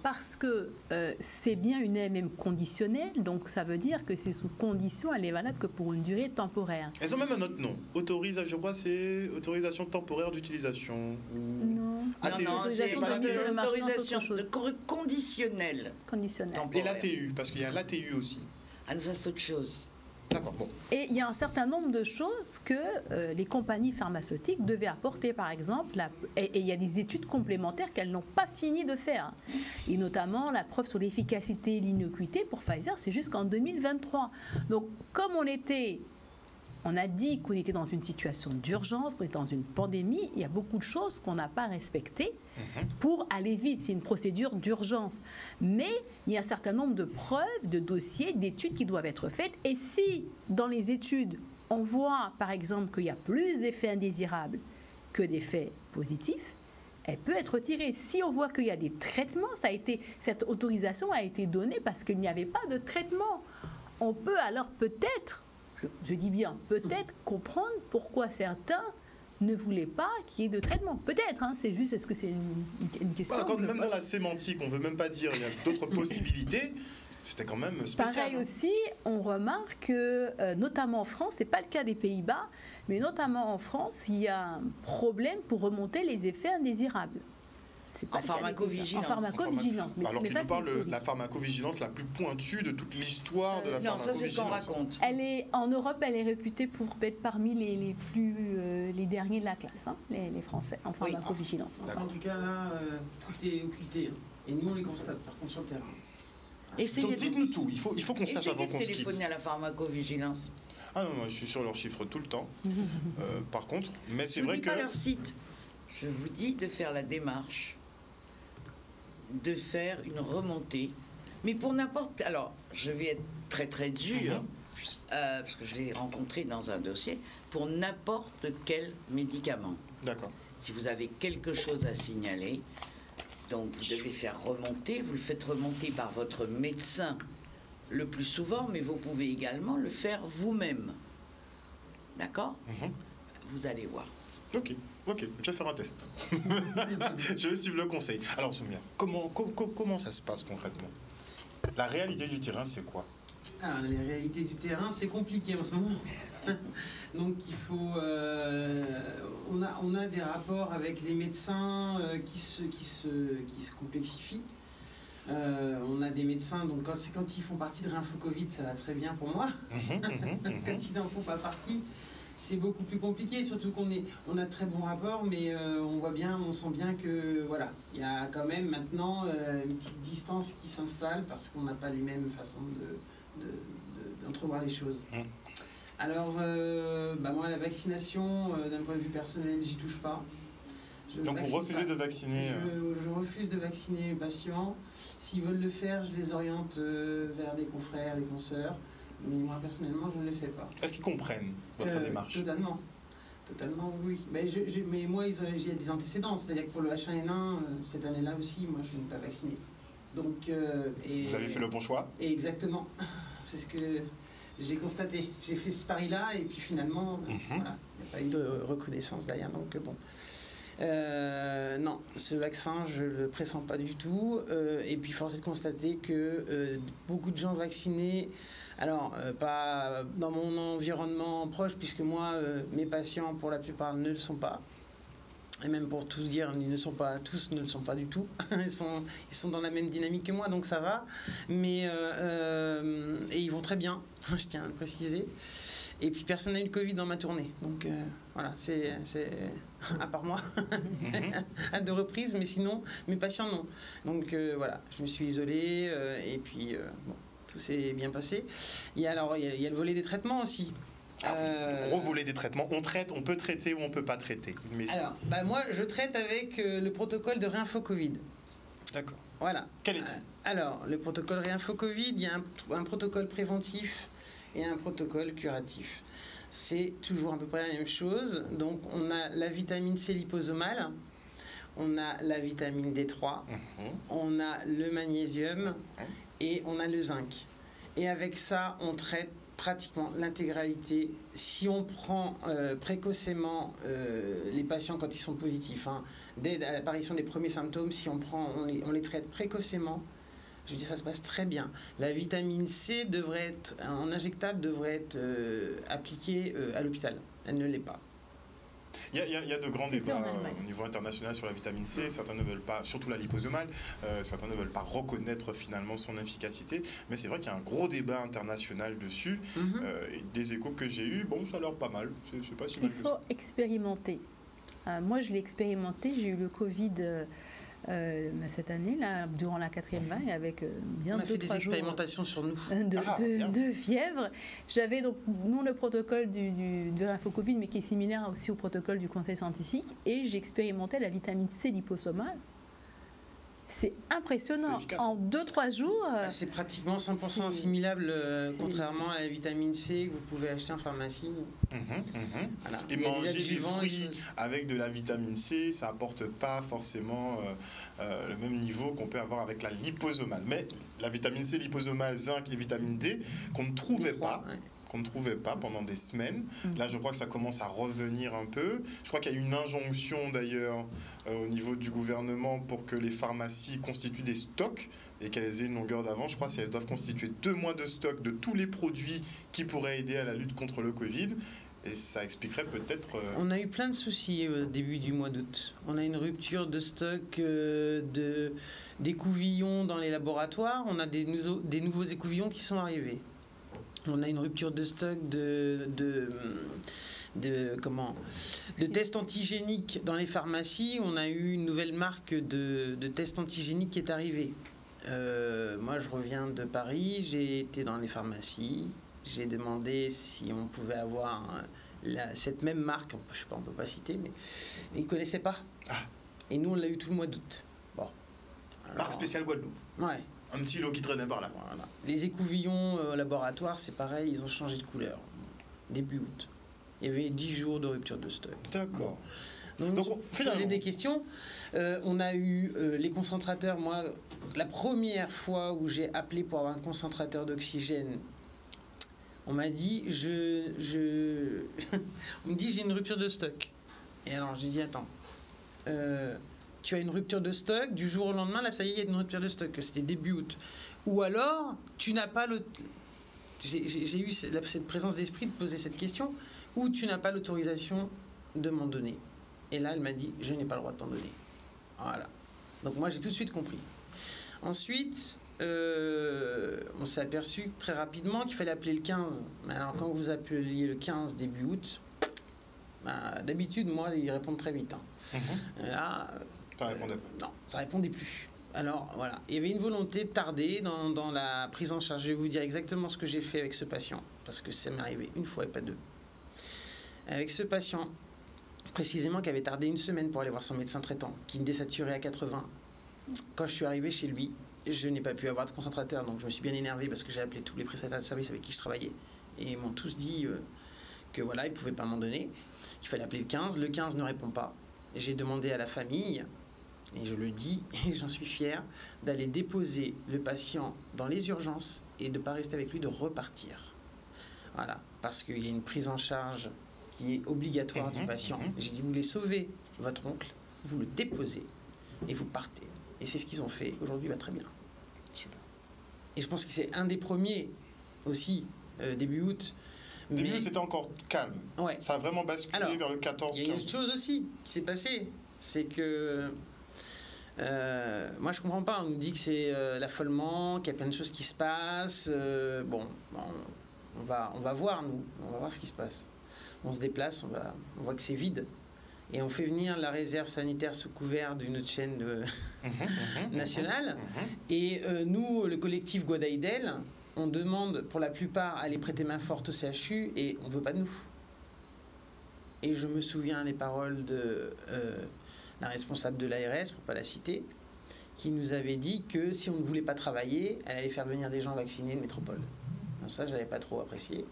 Speaker 3: parce que c'est bien une AMM conditionnelle, donc ça veut dire que c'est sous condition, elle est valable que pour une durée temporaire.
Speaker 2: Elles ont même un autre nom. Je crois c'est autorisation temporaire d'utilisation. Ou...
Speaker 3: Non,
Speaker 2: ATE.
Speaker 1: Non,
Speaker 3: autorisation
Speaker 1: c'est
Speaker 3: de mise sur le marché, non, c'est
Speaker 1: autorisation
Speaker 3: autre chose.
Speaker 1: conditionnelle.
Speaker 3: Conditionnelle.
Speaker 2: Et
Speaker 1: Temporaire.
Speaker 2: l'ATU, parce qu'il y a l'ATU aussi.
Speaker 1: Ah, ça c'est autre chose.
Speaker 2: D'accord, bon.
Speaker 3: Et il y a un certain nombre de choses que les compagnies pharmaceutiques devaient apporter, par exemple, et il y a des études complémentaires qu'elles n'ont pas fini de faire. Et notamment, la preuve sur l'efficacité et l'innocuité pour Pfizer, c'est jusqu'en 2023. Donc, comme on a dit qu'on était dans une situation d'urgence, qu'on était dans une pandémie, il y a beaucoup de choses qu'on n'a pas respectées pour aller vite. C'est une procédure d'urgence. Mais il y a un certain nombre de preuves, de dossiers, d'études qui doivent être faites. Et si, dans les études, on voit, par exemple, qu'il y a plus d'effets indésirables que d'effets positifs, elle peut être retirée. Si on voit qu'il y a des traitements, cette autorisation a été donnée parce qu'il n'y avait pas de traitement. On peut alors peut-être, je dis bien peut-être, comprendre pourquoi certains ne voulaient pas qu'il y ait de traitement. Peut-être, hein, c'est juste, est-ce que c'est une question
Speaker 2: Quand même dans la sémantique, on ne veut même pas dire il y a d'autres possibilités. C'était quand même spécial.
Speaker 3: Pareil
Speaker 2: hein.
Speaker 3: aussi, on remarque que, notamment en France, ce n'est pas le cas des Pays-Bas, mais notamment en France, il y a un problème pour remonter les effets indésirables. C'est pas
Speaker 1: En
Speaker 3: le cas des
Speaker 1: pharmacovigilance.
Speaker 3: Pays-Bas. En pharmacovigilance.
Speaker 2: Alors qu'il
Speaker 3: ça,
Speaker 2: nous
Speaker 3: c'est
Speaker 2: parle de
Speaker 3: historique.
Speaker 2: la pharmacovigilance la plus pointue de toute l'histoire de la
Speaker 1: Non, ça c'est ce qu'on
Speaker 2: pharmacovigilance.
Speaker 1: raconte.
Speaker 3: En Europe, elle est réputée pour être parmi les derniers de la classe, hein, les Français, en pharmacovigilance.
Speaker 2: D'accord.
Speaker 4: En tout cas, là, tout est occulté. Hein. Et nous, on les constate, par contre, sur le terrain.
Speaker 1: Essayez
Speaker 2: Donc dites-nous tout, il faut qu'on sache
Speaker 1: essayez
Speaker 2: avant
Speaker 1: de
Speaker 2: qu'on se quitte.
Speaker 1: téléphoner à la pharmacovigilance.
Speaker 2: Ah non, moi je suis sur leurs chiffres tout le temps. Par contre, mais c'est
Speaker 1: Je vous
Speaker 2: vrai
Speaker 1: dis
Speaker 2: que...
Speaker 1: pas leur site. Je vous dis de faire la démarche, de faire une remontée. Mais pour n'importe... Alors, je vais être très très dur, parce que je l'ai rencontré dans un dossier, pour n'importe quel médicament.
Speaker 2: D'accord.
Speaker 1: Si vous avez quelque chose à signaler, donc vous devez faire remonter, vous le faites remonter par votre médecin le plus souvent, mais vous pouvez également le faire vous-même. D'accord? Vous allez voir.
Speaker 2: Ok, je vais faire un test. Je vais suivre le conseil. Alors Soumia, comment ça se passe concrètement? La réalité du terrain, c'est quoi?
Speaker 4: Ah, les réalités du terrain, c'est compliqué en ce moment. Donc il faut... on a des rapports avec les médecins qui se complexifient. On a des médecins, donc quand ils font partie de Réinfo Covid, ça va très bien pour moi. Quand ils n'en font pas partie, c'est beaucoup plus compliqué, surtout on a de très bons rapports, mais on sent bien que voilà, il y a quand même maintenant une petite distance qui s'installe parce qu'on n'a pas les mêmes façons d'entrevoir les choses. Alors, moi, la vaccination, d'un point de vue personnel, j'y touche pas.
Speaker 2: Donc vous refusez de vacciner
Speaker 4: Je refuse de vacciner les patients. S'ils veulent le faire, je les oriente vers des confrères, des consoeurs. Mais moi, personnellement, je ne le fais pas.
Speaker 2: Est-ce qu'ils comprennent votre démarche?
Speaker 4: Totalement. Totalement, oui. Mais moi, il y a des antécédents. C'est-à-dire que pour le H1N1, cette année-là aussi, moi, je ne vais pas vacciner. Donc,
Speaker 2: vous avez fait le bon choix?
Speaker 4: Exactement. C'est ce que j'ai constaté. J'ai fait ce pari-là et puis finalement, voilà, il n'y a pas eu de reconnaissance derrière. Donc, bon. Non, ce vaccin, je ne le pressens pas du tout. Et puis, force est de constater que beaucoup de gens vaccinés, alors pas dans mon environnement proche, puisque moi, mes patients, pour la plupart, ne le sont pas. Et même pour tout dire, tous ne le sont pas du tout. Ils sont dans la même dynamique que moi, donc ça va. Mais et ils vont très bien, je tiens à le préciser. Et puis personne n'a eu le Covid dans ma tournée. Donc voilà, c'est à part moi, à 2 reprises, mais sinon, mes patients non. Donc voilà, je me suis isolée et puis bon, tout s'est bien passé. Il y a le volet des traitements aussi.
Speaker 2: Gros volet des traitements. On peut traiter ou on peut pas traiter. Mais... Alors,
Speaker 4: moi, je traite avec le protocole de réinfo Covid.
Speaker 2: D'accord.
Speaker 4: Voilà.
Speaker 2: Quel est-il?
Speaker 4: Alors, le protocole réinfo Covid, il y a un protocole préventif et un protocole curatif. C'est toujours à peu près la même chose. Donc, on a la vitamine C liposomale, on a la vitamine D3, on a le magnésium et on a le zinc. Et avec ça, on traite pratiquement l'intégralité. Si on prend précocement les patients quand ils sont positifs, dès l'apparition des premiers symptômes, si on les traite précocement, je veux dire, ça se passe très bien. La vitamine C en injectable devrait être appliquée à l'hôpital. Elle ne l'est pas.
Speaker 2: Il y a de grands débats au niveau international sur la vitamine C. Certains ne veulent pas, surtout la liposomale, certains ne veulent pas reconnaître finalement son efficacité. Mais c'est vrai qu'il y a un gros débat international dessus. Et des échos que j'ai eus, bon, ça a l'air pas mal. C'est pas si mal.
Speaker 5: Il faut expérimenter. Moi, je l'ai expérimenté. J'ai eu le Covid cette année, là, durant la 4e vague, avec bien 2-3 jours.
Speaker 4: On a fait des expérimentations sur nous.
Speaker 5: De fièvre. J'avais donc, non le protocole de l'info-Covid, mais qui est similaire aussi au protocole du conseil scientifique, et j'expérimentais la vitamine C liposomale. C'est impressionnant. En 2-3 jours...
Speaker 4: c'est pratiquement 100% assimilable, contrairement à la vitamine C que vous pouvez acheter en pharmacie.
Speaker 2: Voilà. Et manger des fruits avec de la vitamine C, ça n'apporte pas forcément le même niveau qu'on peut avoir avec la liposomale. Mais la vitamine C, liposomale, zinc et vitamine D, qu'on ne trouvait pas... qu'on ne trouvait pas pendant des semaines. Là, je crois que ça commence à revenir un peu. Je crois qu'il y a une injonction, d'ailleurs, au niveau du gouvernement pour que les pharmacies constituent des stocks et qu'elles aient une longueur d'avance. Je crois qu'elles doivent constituer 2 mois de stock de tous les produits qui pourraient aider à la lutte contre le Covid. Et ça expliquerait peut-être...
Speaker 4: On a eu plein de soucis au début du mois d'août. On a une rupture de stock d'écouvillons dans les laboratoires. On a des nouveaux écouvillons qui sont arrivés. On a une rupture de stock de tests antigéniques dans les pharmacies. On a eu une nouvelle marque de tests antigéniques qui est arrivée. Moi, je reviens de Paris. J'ai été dans les pharmacies. J'ai demandé si on pouvait avoir cette même marque. Je sais pas, on peut pas citer, mais ils connaissaient pas. Et nous, on l'a eu tout le mois d'août. Bon.
Speaker 2: Marque spéciale Guadeloupe.
Speaker 4: Ouais.
Speaker 2: Un petit lot qui traînait par là.
Speaker 4: Voilà. Les écouvillons au laboratoire, c'est pareil, ils ont changé de couleur. Début août. Il y avait 10 jours de rupture de stock.
Speaker 2: D'accord.
Speaker 4: Donc finalement, des questions. On a eu les concentrateurs. Moi, la première fois où j'ai appelé pour avoir un concentrateur d'oxygène, on m'a dit, on me dit j'ai une rupture de stock. Et alors, je dis attends. Tu as une rupture de stock, du jour au lendemain, là, ça y est, il y a une rupture de stock, c'était début août. Ou alors, tu n'as pas le... J'ai eu cette présence d'esprit de poser cette question, ou tu n'as pas l'autorisation de m'en donner. Et là, elle m'a dit, je n'ai pas le droit de t'en donner. Voilà. Donc moi, j'ai tout de suite compris. Ensuite, on s'est aperçu très rapidement qu'il fallait appeler le 15. Mais alors, quand vous appeliez le 15 début août, d'habitude, moi, ils répondent très vite. Là...
Speaker 2: Ça répondait pas.
Speaker 4: Non, ça répondait plus. Alors voilà, il y avait une volonté de tarder dans la prise en charge. Je vais vous dire exactement ce que j'ai fait avec ce patient, parce que ça m'est arrivé une fois et pas 2. Avec ce patient, précisément, qui avait tardé 1 semaine pour aller voir son médecin traitant, qui me désaturait à 80. Quand je suis arrivé chez lui, je n'ai pas pu avoir de concentrateur, donc je me suis bien énervé parce que j'ai appelé tous les prestataires de services avec qui je travaillais. Et ils m'ont tous dit que voilà, ils ne pouvaient pas m'en donner, qu'il fallait appeler le 15. Le 15 ne répond pas. J'ai demandé à la famille, et je le dis, et j'en suis fier, d'aller déposer le patient dans les urgences et de ne pas rester avec lui, de repartir. Voilà, parce qu'il y a une prise en charge qui est obligatoire du patient. J'ai dit, vous voulez sauver votre oncle, vous le déposez et vous partez. Et c'est ce qu'ils ont fait. Aujourd'hui, il va très bien.
Speaker 2: Super.
Speaker 4: Et je pense que c'est un des premiers aussi, début août.
Speaker 2: Début août, c'était encore calme.
Speaker 4: Ouais.
Speaker 2: Ça a vraiment basculé vers le 14-15.
Speaker 4: Il y a une autre chose aussi qui s'est passée. C'est que moi je comprends pas. On nous dit que c'est l'affolement, qu'il y a plein de choses qui se passent. On va voir, nous. On va voir ce qui se passe. On se déplace, on voit que c'est vide. Et on fait venir la réserve sanitaire sous couvert d'une autre chaîne nationale. Et nous, le collectif Guadaïdel, on demande pour la plupart à aller prêter main forte au CHU et on ne veut pas de nous. Et je me souviens les paroles de la responsable de l'ARS, pour ne pas la citer, qui nous avait dit que si on ne voulait pas travailler, elle allait faire venir des gens vaccinés de métropole. Donc ça, je n'avais pas trop apprécié.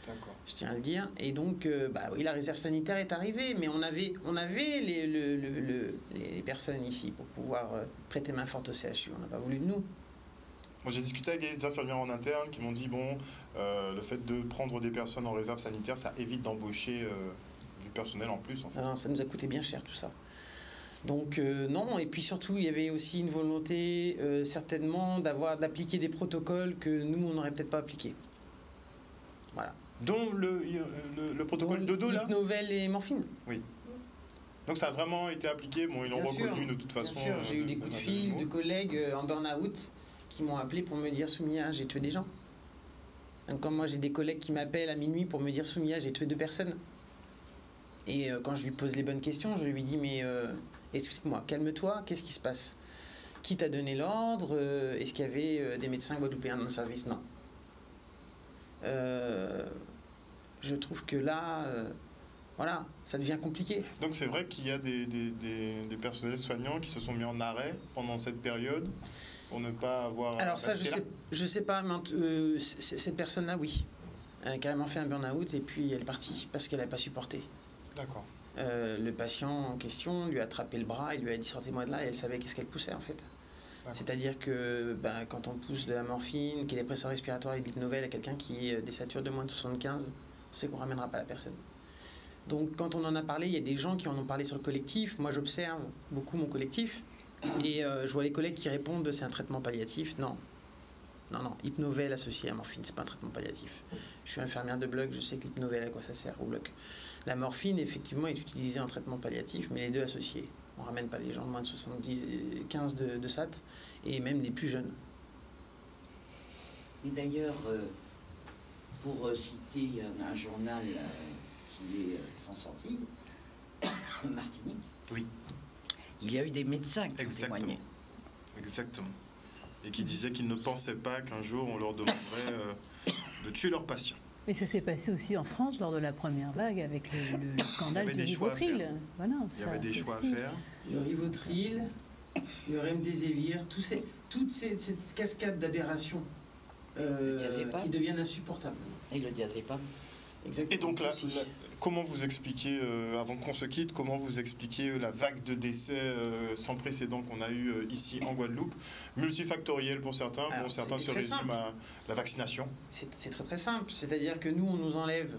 Speaker 4: D'accord. Je tiens à le dire. Et donc, oui, la réserve sanitaire est arrivée, mais on avait les personnes ici pour pouvoir prêter main forte au CHU. On n'a pas voulu de nous.
Speaker 2: Moi, j'ai discuté avec des infirmières en interne qui m'ont dit, le fait de prendre des personnes en réserve sanitaire, ça évite d'embaucher du personnel en plus. En fait.
Speaker 4: Alors, ça nous a coûté bien cher tout ça. Donc non, et puis surtout, il y avait aussi une volonté, certainement, d'appliquer des protocoles que nous, on n'aurait peut-être pas appliqués. Voilà.
Speaker 2: Dont le protocole dodo, là
Speaker 4: Hypnovel et morphine.
Speaker 2: Oui. Donc ça a vraiment été appliqué. Bon, ils l'ont reconnu de toute façon.
Speaker 4: Bien sûr, j'ai eu des coups de fil de collègues en burn-out qui m'ont appelé pour me dire « Soumia, j'ai tué des gens ». Donc comme moi, j'ai des collègues qui m'appellent à minuit pour me dire « Soumia, j'ai tué 2 personnes ». Et quand je lui pose les bonnes questions, je lui dis « Mais explique-moi, calme-toi, qu'est-ce qui se passe? Qui t'a donné l'ordre? Est-ce qu'il y avait des médecins guadeloupéens dans le service? Non. » Je trouve que là, voilà, ça devient compliqué.
Speaker 2: Donc c'est vrai qu'il y a des personnels soignants qui se sont mis en arrêt pendant cette période pour ne pas avoir...
Speaker 4: Alors ça, je sais pas, mais cette personne-là, oui. Elle a carrément fait un burn-out et puis elle est partie parce qu'elle n'avait pas supporté.
Speaker 2: D'accord.
Speaker 4: Le patient en question lui a attrapé le bras et lui a dit « Sortez-moi de là » et elle savait qu'est-ce qu'elle poussait en fait. C'est-à-dire que quand on pousse de la morphine, qui est des dépresseurs respiratoires et de l'hypnovel à quelqu'un qui est désature de moins de 75, on sait qu'on ne ramènera pas la personne. Donc quand on en a parlé, il y a des gens qui en ont parlé sur le collectif. Moi j'observe beaucoup mon collectif et je vois les collègues qui répondent c'est un traitement palliatif. Non. Non, hypnovel associé à morphine, c'est pas un traitement palliatif. Je suis infirmière de bloc, je sais que l'hypnovel, à quoi ça sert au bloc. La morphine, effectivement, est utilisée en traitement palliatif, mais les deux associés. On ne ramène pas les gens de moins de 75 de SAT, et même les plus jeunes.
Speaker 1: Et d'ailleurs, pour citer un journal qui est France Antilles, Martinique,
Speaker 2: oui.
Speaker 1: Il y a eu des médecins qui ont témoigné.
Speaker 2: Exactement. Et qui disaient qu'ils ne pensaient pas qu'un jour on leur demanderait de tuer leurs patients.
Speaker 5: Mais ça s'est passé aussi en France lors de la première vague avec le scandale du Rivotril.
Speaker 2: Voilà, il y avait des choix à faire.
Speaker 4: Le Rivotril, le Remdesivir, toute cette cascade d'aberrations qui deviennent insupportables.
Speaker 1: Et le diazépam.
Speaker 4: Exactement.
Speaker 2: Et donc là, comment vous expliquez, avant qu'on se quitte, comment vous expliquez la vague de décès sans précédent qu'on a eu ici en Guadeloupe, multifactorielle pour certains, pour certains se résument à la vaccination?
Speaker 4: C'est très très simple, c'est-à-dire que nous on nous enlève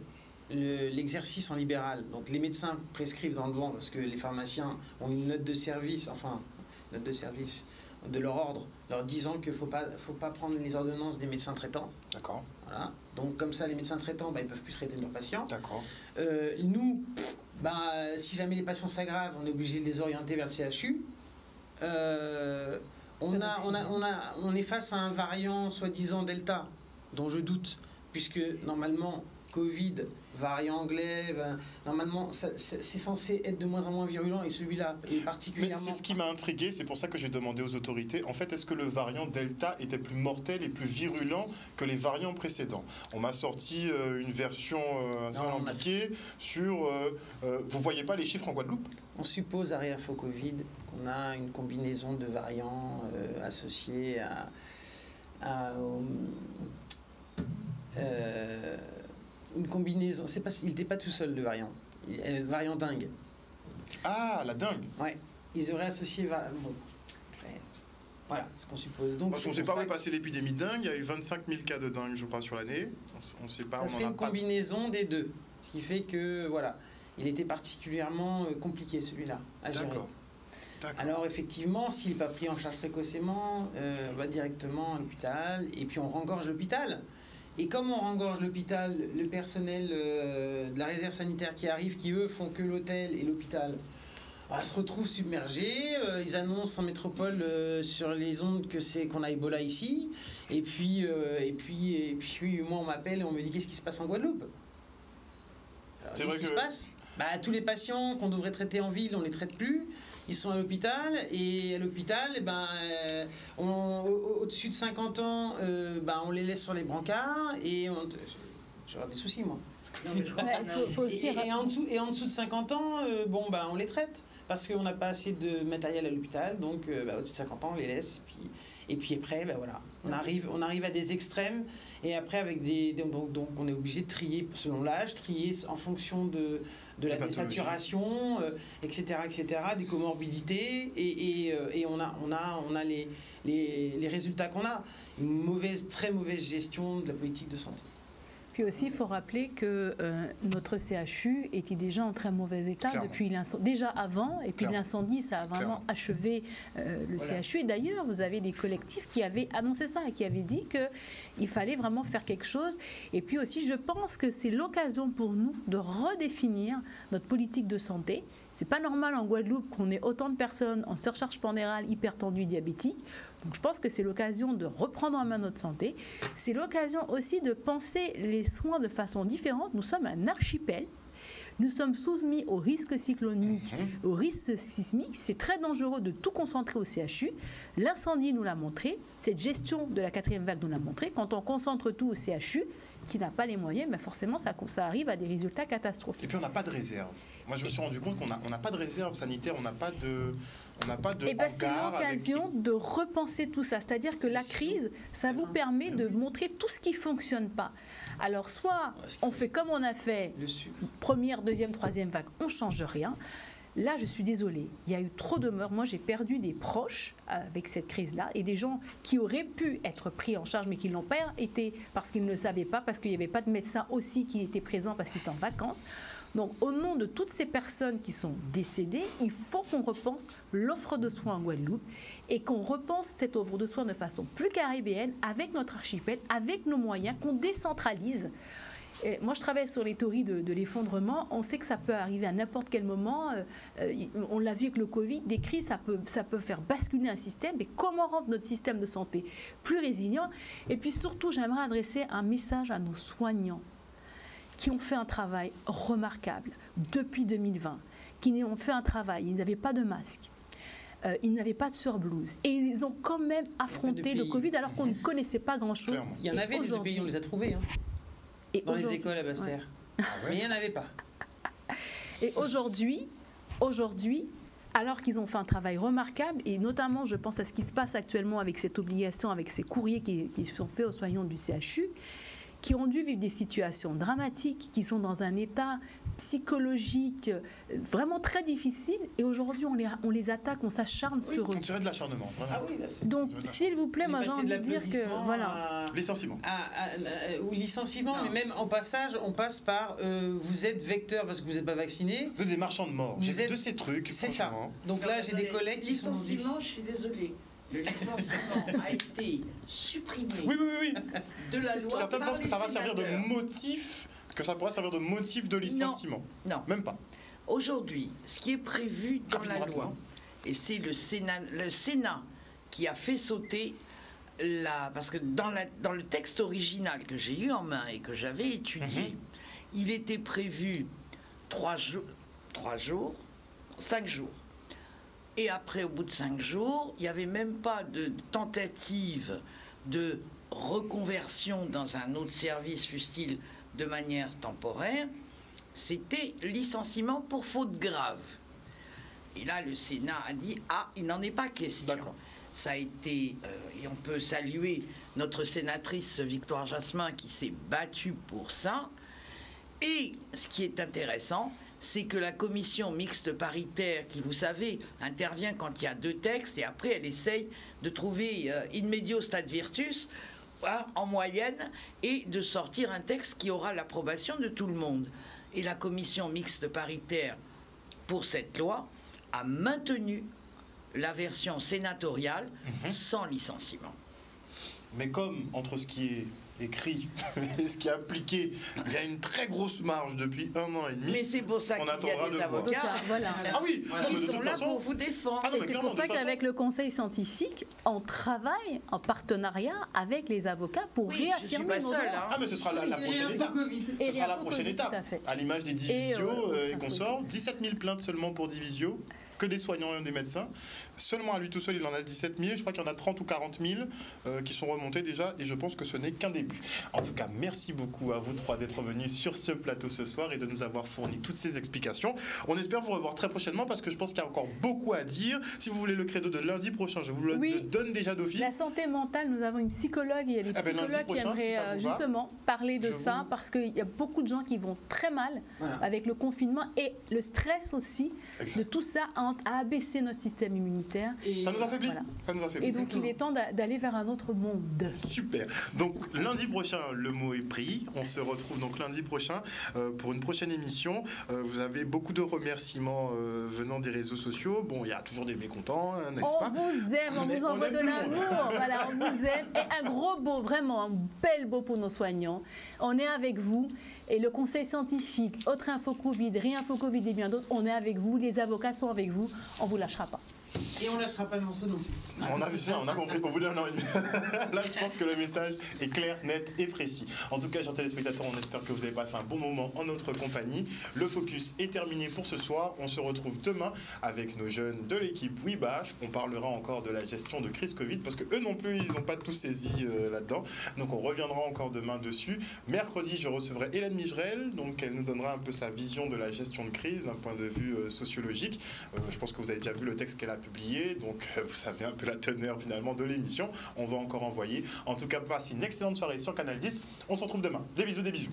Speaker 4: l'exercice en libéral, donc les médecins prescrivent dans le vent parce que les pharmaciens ont une note de service, de leur ordre, leur disant qu'il ne faut pas prendre les ordonnances des médecins traitants.
Speaker 2: D'accord.
Speaker 4: Voilà. Donc comme ça, les médecins traitants, ils ne peuvent plus traiter leurs patients. D'accord.
Speaker 2: Nous,
Speaker 4: si jamais les patients s'aggravent, on est obligé de les orienter vers le CHU. On est face à un variant soi-disant Delta, dont je doute, puisque normalement, Covid, variant anglais, normalement, c'est censé être de moins en moins virulent et celui-là est particulièrement...
Speaker 2: Mais c'est ce qui m'a intrigué, c'est pour ça que j'ai demandé aux autorités, en fait, est-ce que le variant Delta était plus mortel et plus virulent que les variants précédents? On m'a sorti une version alambiquée sur... vous voyez pas les chiffres en Guadeloupe?
Speaker 4: On suppose, à réinfo Covid, qu'on a une combinaison de variants associés une combinaison, il n'était pas tout seul le variant, variant dingue.
Speaker 2: Ah, la dingue.
Speaker 4: Ouais, ils auraient associé... Bon, après, voilà, ce qu'on suppose. Donc,
Speaker 2: parce qu'on ne sait pas où est passée l'épidémie de dingue, il y a eu 25 000 cas de dingue, je crois, sur l'année. On ne sait pas,
Speaker 4: ça serait une combinaison des deux, ce qui fait que, voilà, il était particulièrement compliqué celui-là à gérer. D'accord. Alors effectivement, s'il n'est pas pris en charge précocement, on va directement à l'hôpital, et puis on rengorge l'hôpital. Et comme on rengorge l'hôpital, le personnel de la réserve sanitaire qui arrive, qui eux font que l'hôtel et l'hôpital, se retrouvent submergés. Ils annoncent en métropole sur les ondes qu'on a Ebola ici. Et puis, moi, on m'appelle et on me dit qu'est-ce qui se passe en Guadeloupe. Alors, qu'est-ce qui se passe ? Tous les patients qu'on devrait traiter en ville, on ne les traite plus. Ils sont à l'hôpital. Et à l'hôpital, au-dessus de 50 ans, on les laisse sur les brancards. Et j'aurais des soucis, moi. Et en dessous de 50 ans, on les traite parce qu'on n'a pas assez de matériel à l'hôpital, donc au-dessus de 50 ans, on les laisse. Et puis après, on arrive à des extrêmes. Et après, donc on est obligé de trier selon l'âge, trier en fonction de la désaturation, etc., des comorbidités. Et on a les résultats qu'on a. Une très mauvaise gestion de la politique de santé.
Speaker 5: Puis aussi, il faut rappeler que notre CHU était déjà en très mauvais état depuis l'incendie. Déjà avant, et puis l'incendie, ça a vraiment achevé le CHU. Et d'ailleurs, vous avez des collectifs qui avaient annoncé ça et qui avaient dit qu'il fallait vraiment faire quelque chose. Et puis aussi, je pense que c'est l'occasion pour nous de redéfinir notre politique de santé. C'est pas normal en Guadeloupe qu'on ait autant de personnes en surcharge pondérale, hypertendues, diabétiques. Donc je pense que c'est l'occasion de reprendre en main notre santé. C'est l'occasion aussi de penser les soins de façon différente. Nous sommes un archipel. Nous sommes soumis au risque cyclonique, au risque sismique. C'est très dangereux de tout concentrer au CHU. L'incendie nous l'a montré. Cette gestion de la 4e vague nous l'a montré. Quand on concentre tout au CHU, qui n'a pas les moyens, forcément ça arrive à des résultats catastrophiques.
Speaker 2: Et puis on n'a pas de réserve. Moi je me suis rendu compte qu'on n'a pas de réserve sanitaire, on n'a pas de
Speaker 5: c'est l'occasion de repenser tout ça. C'est-à-dire que la crise, ça vous permet de montrer tout ce qui ne fonctionne pas. Alors soit on fait comme on a fait, première, deuxième, troisième vague, on ne change rien. Là, je suis désolée, il y a eu trop de morts. Moi, j'ai perdu des proches avec cette crise-là et des gens qui auraient pu être pris en charge mais qui ne l'ont pas été parce qu'ils ne le savaient pas, parce qu'il n'y avait pas de médecin aussi qui était présent parce qu'ils étaient en vacances. Donc, au nom de toutes ces personnes qui sont décédées, il faut qu'on repense l'offre de soins en Guadeloupe et qu'on repense cette offre de soins de façon plus caribéenne, avec notre archipel, avec nos moyens, qu'on décentralise. Et moi, je travaille sur les théories de l'effondrement. On sait que ça peut arriver à n'importe quel moment. On l'a vu avec le Covid, des crises, ça peut faire basculer un système. Mais comment rendre notre système de santé plus résilient? Et puis surtout, j'aimerais adresser un message à nos soignants qui ont fait un travail remarquable depuis 2020, qui ont fait un travail, ils n'avaient pas de masque, ils n'avaient pas de surblouse, et ils ont quand même affronté le Covid alors qu'on ne connaissait pas grand-chose.
Speaker 2: Clairement.
Speaker 4: Il y en avait des pays, on les a trouvés, dans les écoles à Basse-Terre.
Speaker 5: Ouais.
Speaker 4: Mais il n'y en avait pas.
Speaker 5: Et aujourd'hui, alors qu'ils ont fait un travail remarquable, et notamment je pense à ce qui se passe actuellement avec cette obligation, avec ces courriers qui sont faits aux soignants du CHU, qui ont dû vivre des situations dramatiques, qui sont dans un état psychologique vraiment très difficile, et aujourd'hui on les attaque, on s'acharne sur eux.
Speaker 2: On tirait de l'acharnement.
Speaker 4: Ah oui,
Speaker 5: donc s'il vous plaît, moi j'ai envie de dire que voilà.
Speaker 2: Licenciement.
Speaker 4: Ou licenciement, mais même en passage, on passe par vous êtes vecteur parce que vous n'êtes pas vacciné.
Speaker 2: Vous êtes des marchands de mort. J'ai de ces trucs.
Speaker 4: C'est ça. Donc là, j'ai des collègues qui sont
Speaker 1: licenciement, je suis désolée. Le licenciement a été supprimé
Speaker 2: oui.
Speaker 1: de la loi.
Speaker 2: Certains pensent que ça va servir de motif, que ça pourrait servir de motif de licenciement.
Speaker 1: Non.
Speaker 2: Même pas.
Speaker 1: Aujourd'hui, ce qui est prévu dans la loi, et c'est le Sénat qui a fait sauter parce que dans le texte original que j'ai eu en main et que j'avais étudié, il était prévu 5 jours. Et après, au bout de 5 jours, il n'y avait même pas de tentative de reconversion dans un autre service, fût-il de manière temporaire. C'était licenciement pour faute grave. Et là, le Sénat a dit « Ah, il n'en est pas question ». Ça a été, et on peut saluer notre sénatrice Victoire Jasmin qui s'est battue pour ça. Et ce qui est intéressant, c'est que la commission mixte paritaire, qui, vous savez, intervient quand il y a 2 textes, et après elle essaye de trouver in medio stat virtus, en moyenne, et de sortir un texte qui aura l'approbation de tout le monde. Et la commission mixte paritaire, pour cette loi, a maintenu la version sénatoriale sans licenciement.
Speaker 2: Mais comme entre ce qui est écrit et ce qui est appliqué, il y a une très grosse marge depuis 1 an et demi.
Speaker 1: Mais c'est pour ça qu'il y
Speaker 2: attendra
Speaker 1: a
Speaker 2: de
Speaker 1: des
Speaker 2: voir.
Speaker 1: avocats
Speaker 5: Voilà.
Speaker 2: Ah oui, non, mais
Speaker 1: qui
Speaker 2: de
Speaker 1: sont
Speaker 2: toute
Speaker 1: là
Speaker 2: façon-
Speaker 1: pour vous défendre.
Speaker 2: Ah non,
Speaker 5: Et
Speaker 2: mais
Speaker 5: c'est
Speaker 2: clairement,
Speaker 5: pour ça
Speaker 2: de toute
Speaker 5: qu'avec le conseil scientifique, on travaille en partenariat avec les avocats pour
Speaker 1: Oui, je suis
Speaker 5: réaffirmer
Speaker 1: pas
Speaker 5: nos
Speaker 1: seule.
Speaker 5: droits.
Speaker 1: hein.
Speaker 2: Ah mais ce sera la prochaine étape.
Speaker 5: Et
Speaker 2: Ce sera la
Speaker 5: l'info
Speaker 2: prochaine
Speaker 5: Covid,
Speaker 2: étape.
Speaker 5: tout à fait.
Speaker 2: À l'image des
Speaker 5: Et,
Speaker 2: Divisio et
Speaker 5: autre
Speaker 2: consorts, 17 000 plaintes seulement pour Divisio, que des soignants et des médecins. Seulement à lui tout seul, il en a 17 000. Je crois qu'il y en a 30 ou 40 000 qui sont remontés déjà et je pense que ce n'est qu'un début. En tout cas, merci beaucoup à vous trois d'être venus sur ce plateau ce soir et de nous avoir fourni toutes ces explications. On espère vous revoir très prochainement parce que je pense qu'il y a encore beaucoup à dire. Si vous voulez le credo de lundi prochain, je vous le
Speaker 5: Oui.
Speaker 2: donne déjà d'office.
Speaker 5: La santé mentale, nous avons une psychologue, il y a des
Speaker 2: Ah ben, lundi
Speaker 5: psychologues qui
Speaker 2: prochain, si
Speaker 5: aimeraient
Speaker 2: ça vous va,
Speaker 5: justement parler de
Speaker 2: je
Speaker 5: ça
Speaker 2: vous-
Speaker 5: parce qu'il y a beaucoup de gens qui vont très mal
Speaker 4: Voilà.
Speaker 5: avec le confinement et le stress aussi de tout ça a abaissé notre système immunitaire.
Speaker 4: Et
Speaker 2: Ça nous affaiblit.
Speaker 5: Voilà.
Speaker 2: Ça nous affaiblit.
Speaker 5: Et donc il est temps d'aller vers un autre monde.
Speaker 2: Super. Donc lundi prochain, le mot est pris. On se retrouve donc lundi prochain pour une prochaine émission. Vous avez beaucoup de remerciements venant des réseaux sociaux. Bon, il y a toujours des mécontents, hein, n'est-ce
Speaker 5: On
Speaker 2: pas?
Speaker 5: vous aime, on vous envoie
Speaker 2: aime
Speaker 5: de
Speaker 2: tout le monde.
Speaker 5: l'amour. Voilà, on vous aime. Et un gros beau, vraiment un bel beau pour nos soignants. On est avec vous. Et le conseil scientifique, Autre Info Covid, Réinfo Covid et bien d'autres, on est avec vous. Les avocats sont avec vous. On ne vous lâchera pas.
Speaker 4: on lâchera pas le morceau non plus.
Speaker 2: On a vu ça, on a compris qu'au bout d'un an et demi. Là, je pense que le message est clair, net et précis. En tout cas, chers téléspectateurs, on espère que vous avez passé un bon moment en notre compagnie. Le focus est terminé pour ce soir. On se retrouve demain avec nos jeunes de l'équipe WeBash. On parlera encore de la gestion de crise Covid parce que eux non plus, ils n'ont pas tout saisi là-dedans. Donc, on reviendra encore demain dessus. Mercredi, je recevrai Hélène Migerel. Donc, elle nous donnera un peu sa vision de la gestion de crise d'un point de vue sociologique. Je pense que vous avez déjà vu le texte qu'elle a publié. Donc, vous savez un peu la teneur finalement de l'émission. On va encore envoyer. En tout cas, passez une excellente soirée sur Canal 10. On se retrouve demain. Des bisous, des bisous.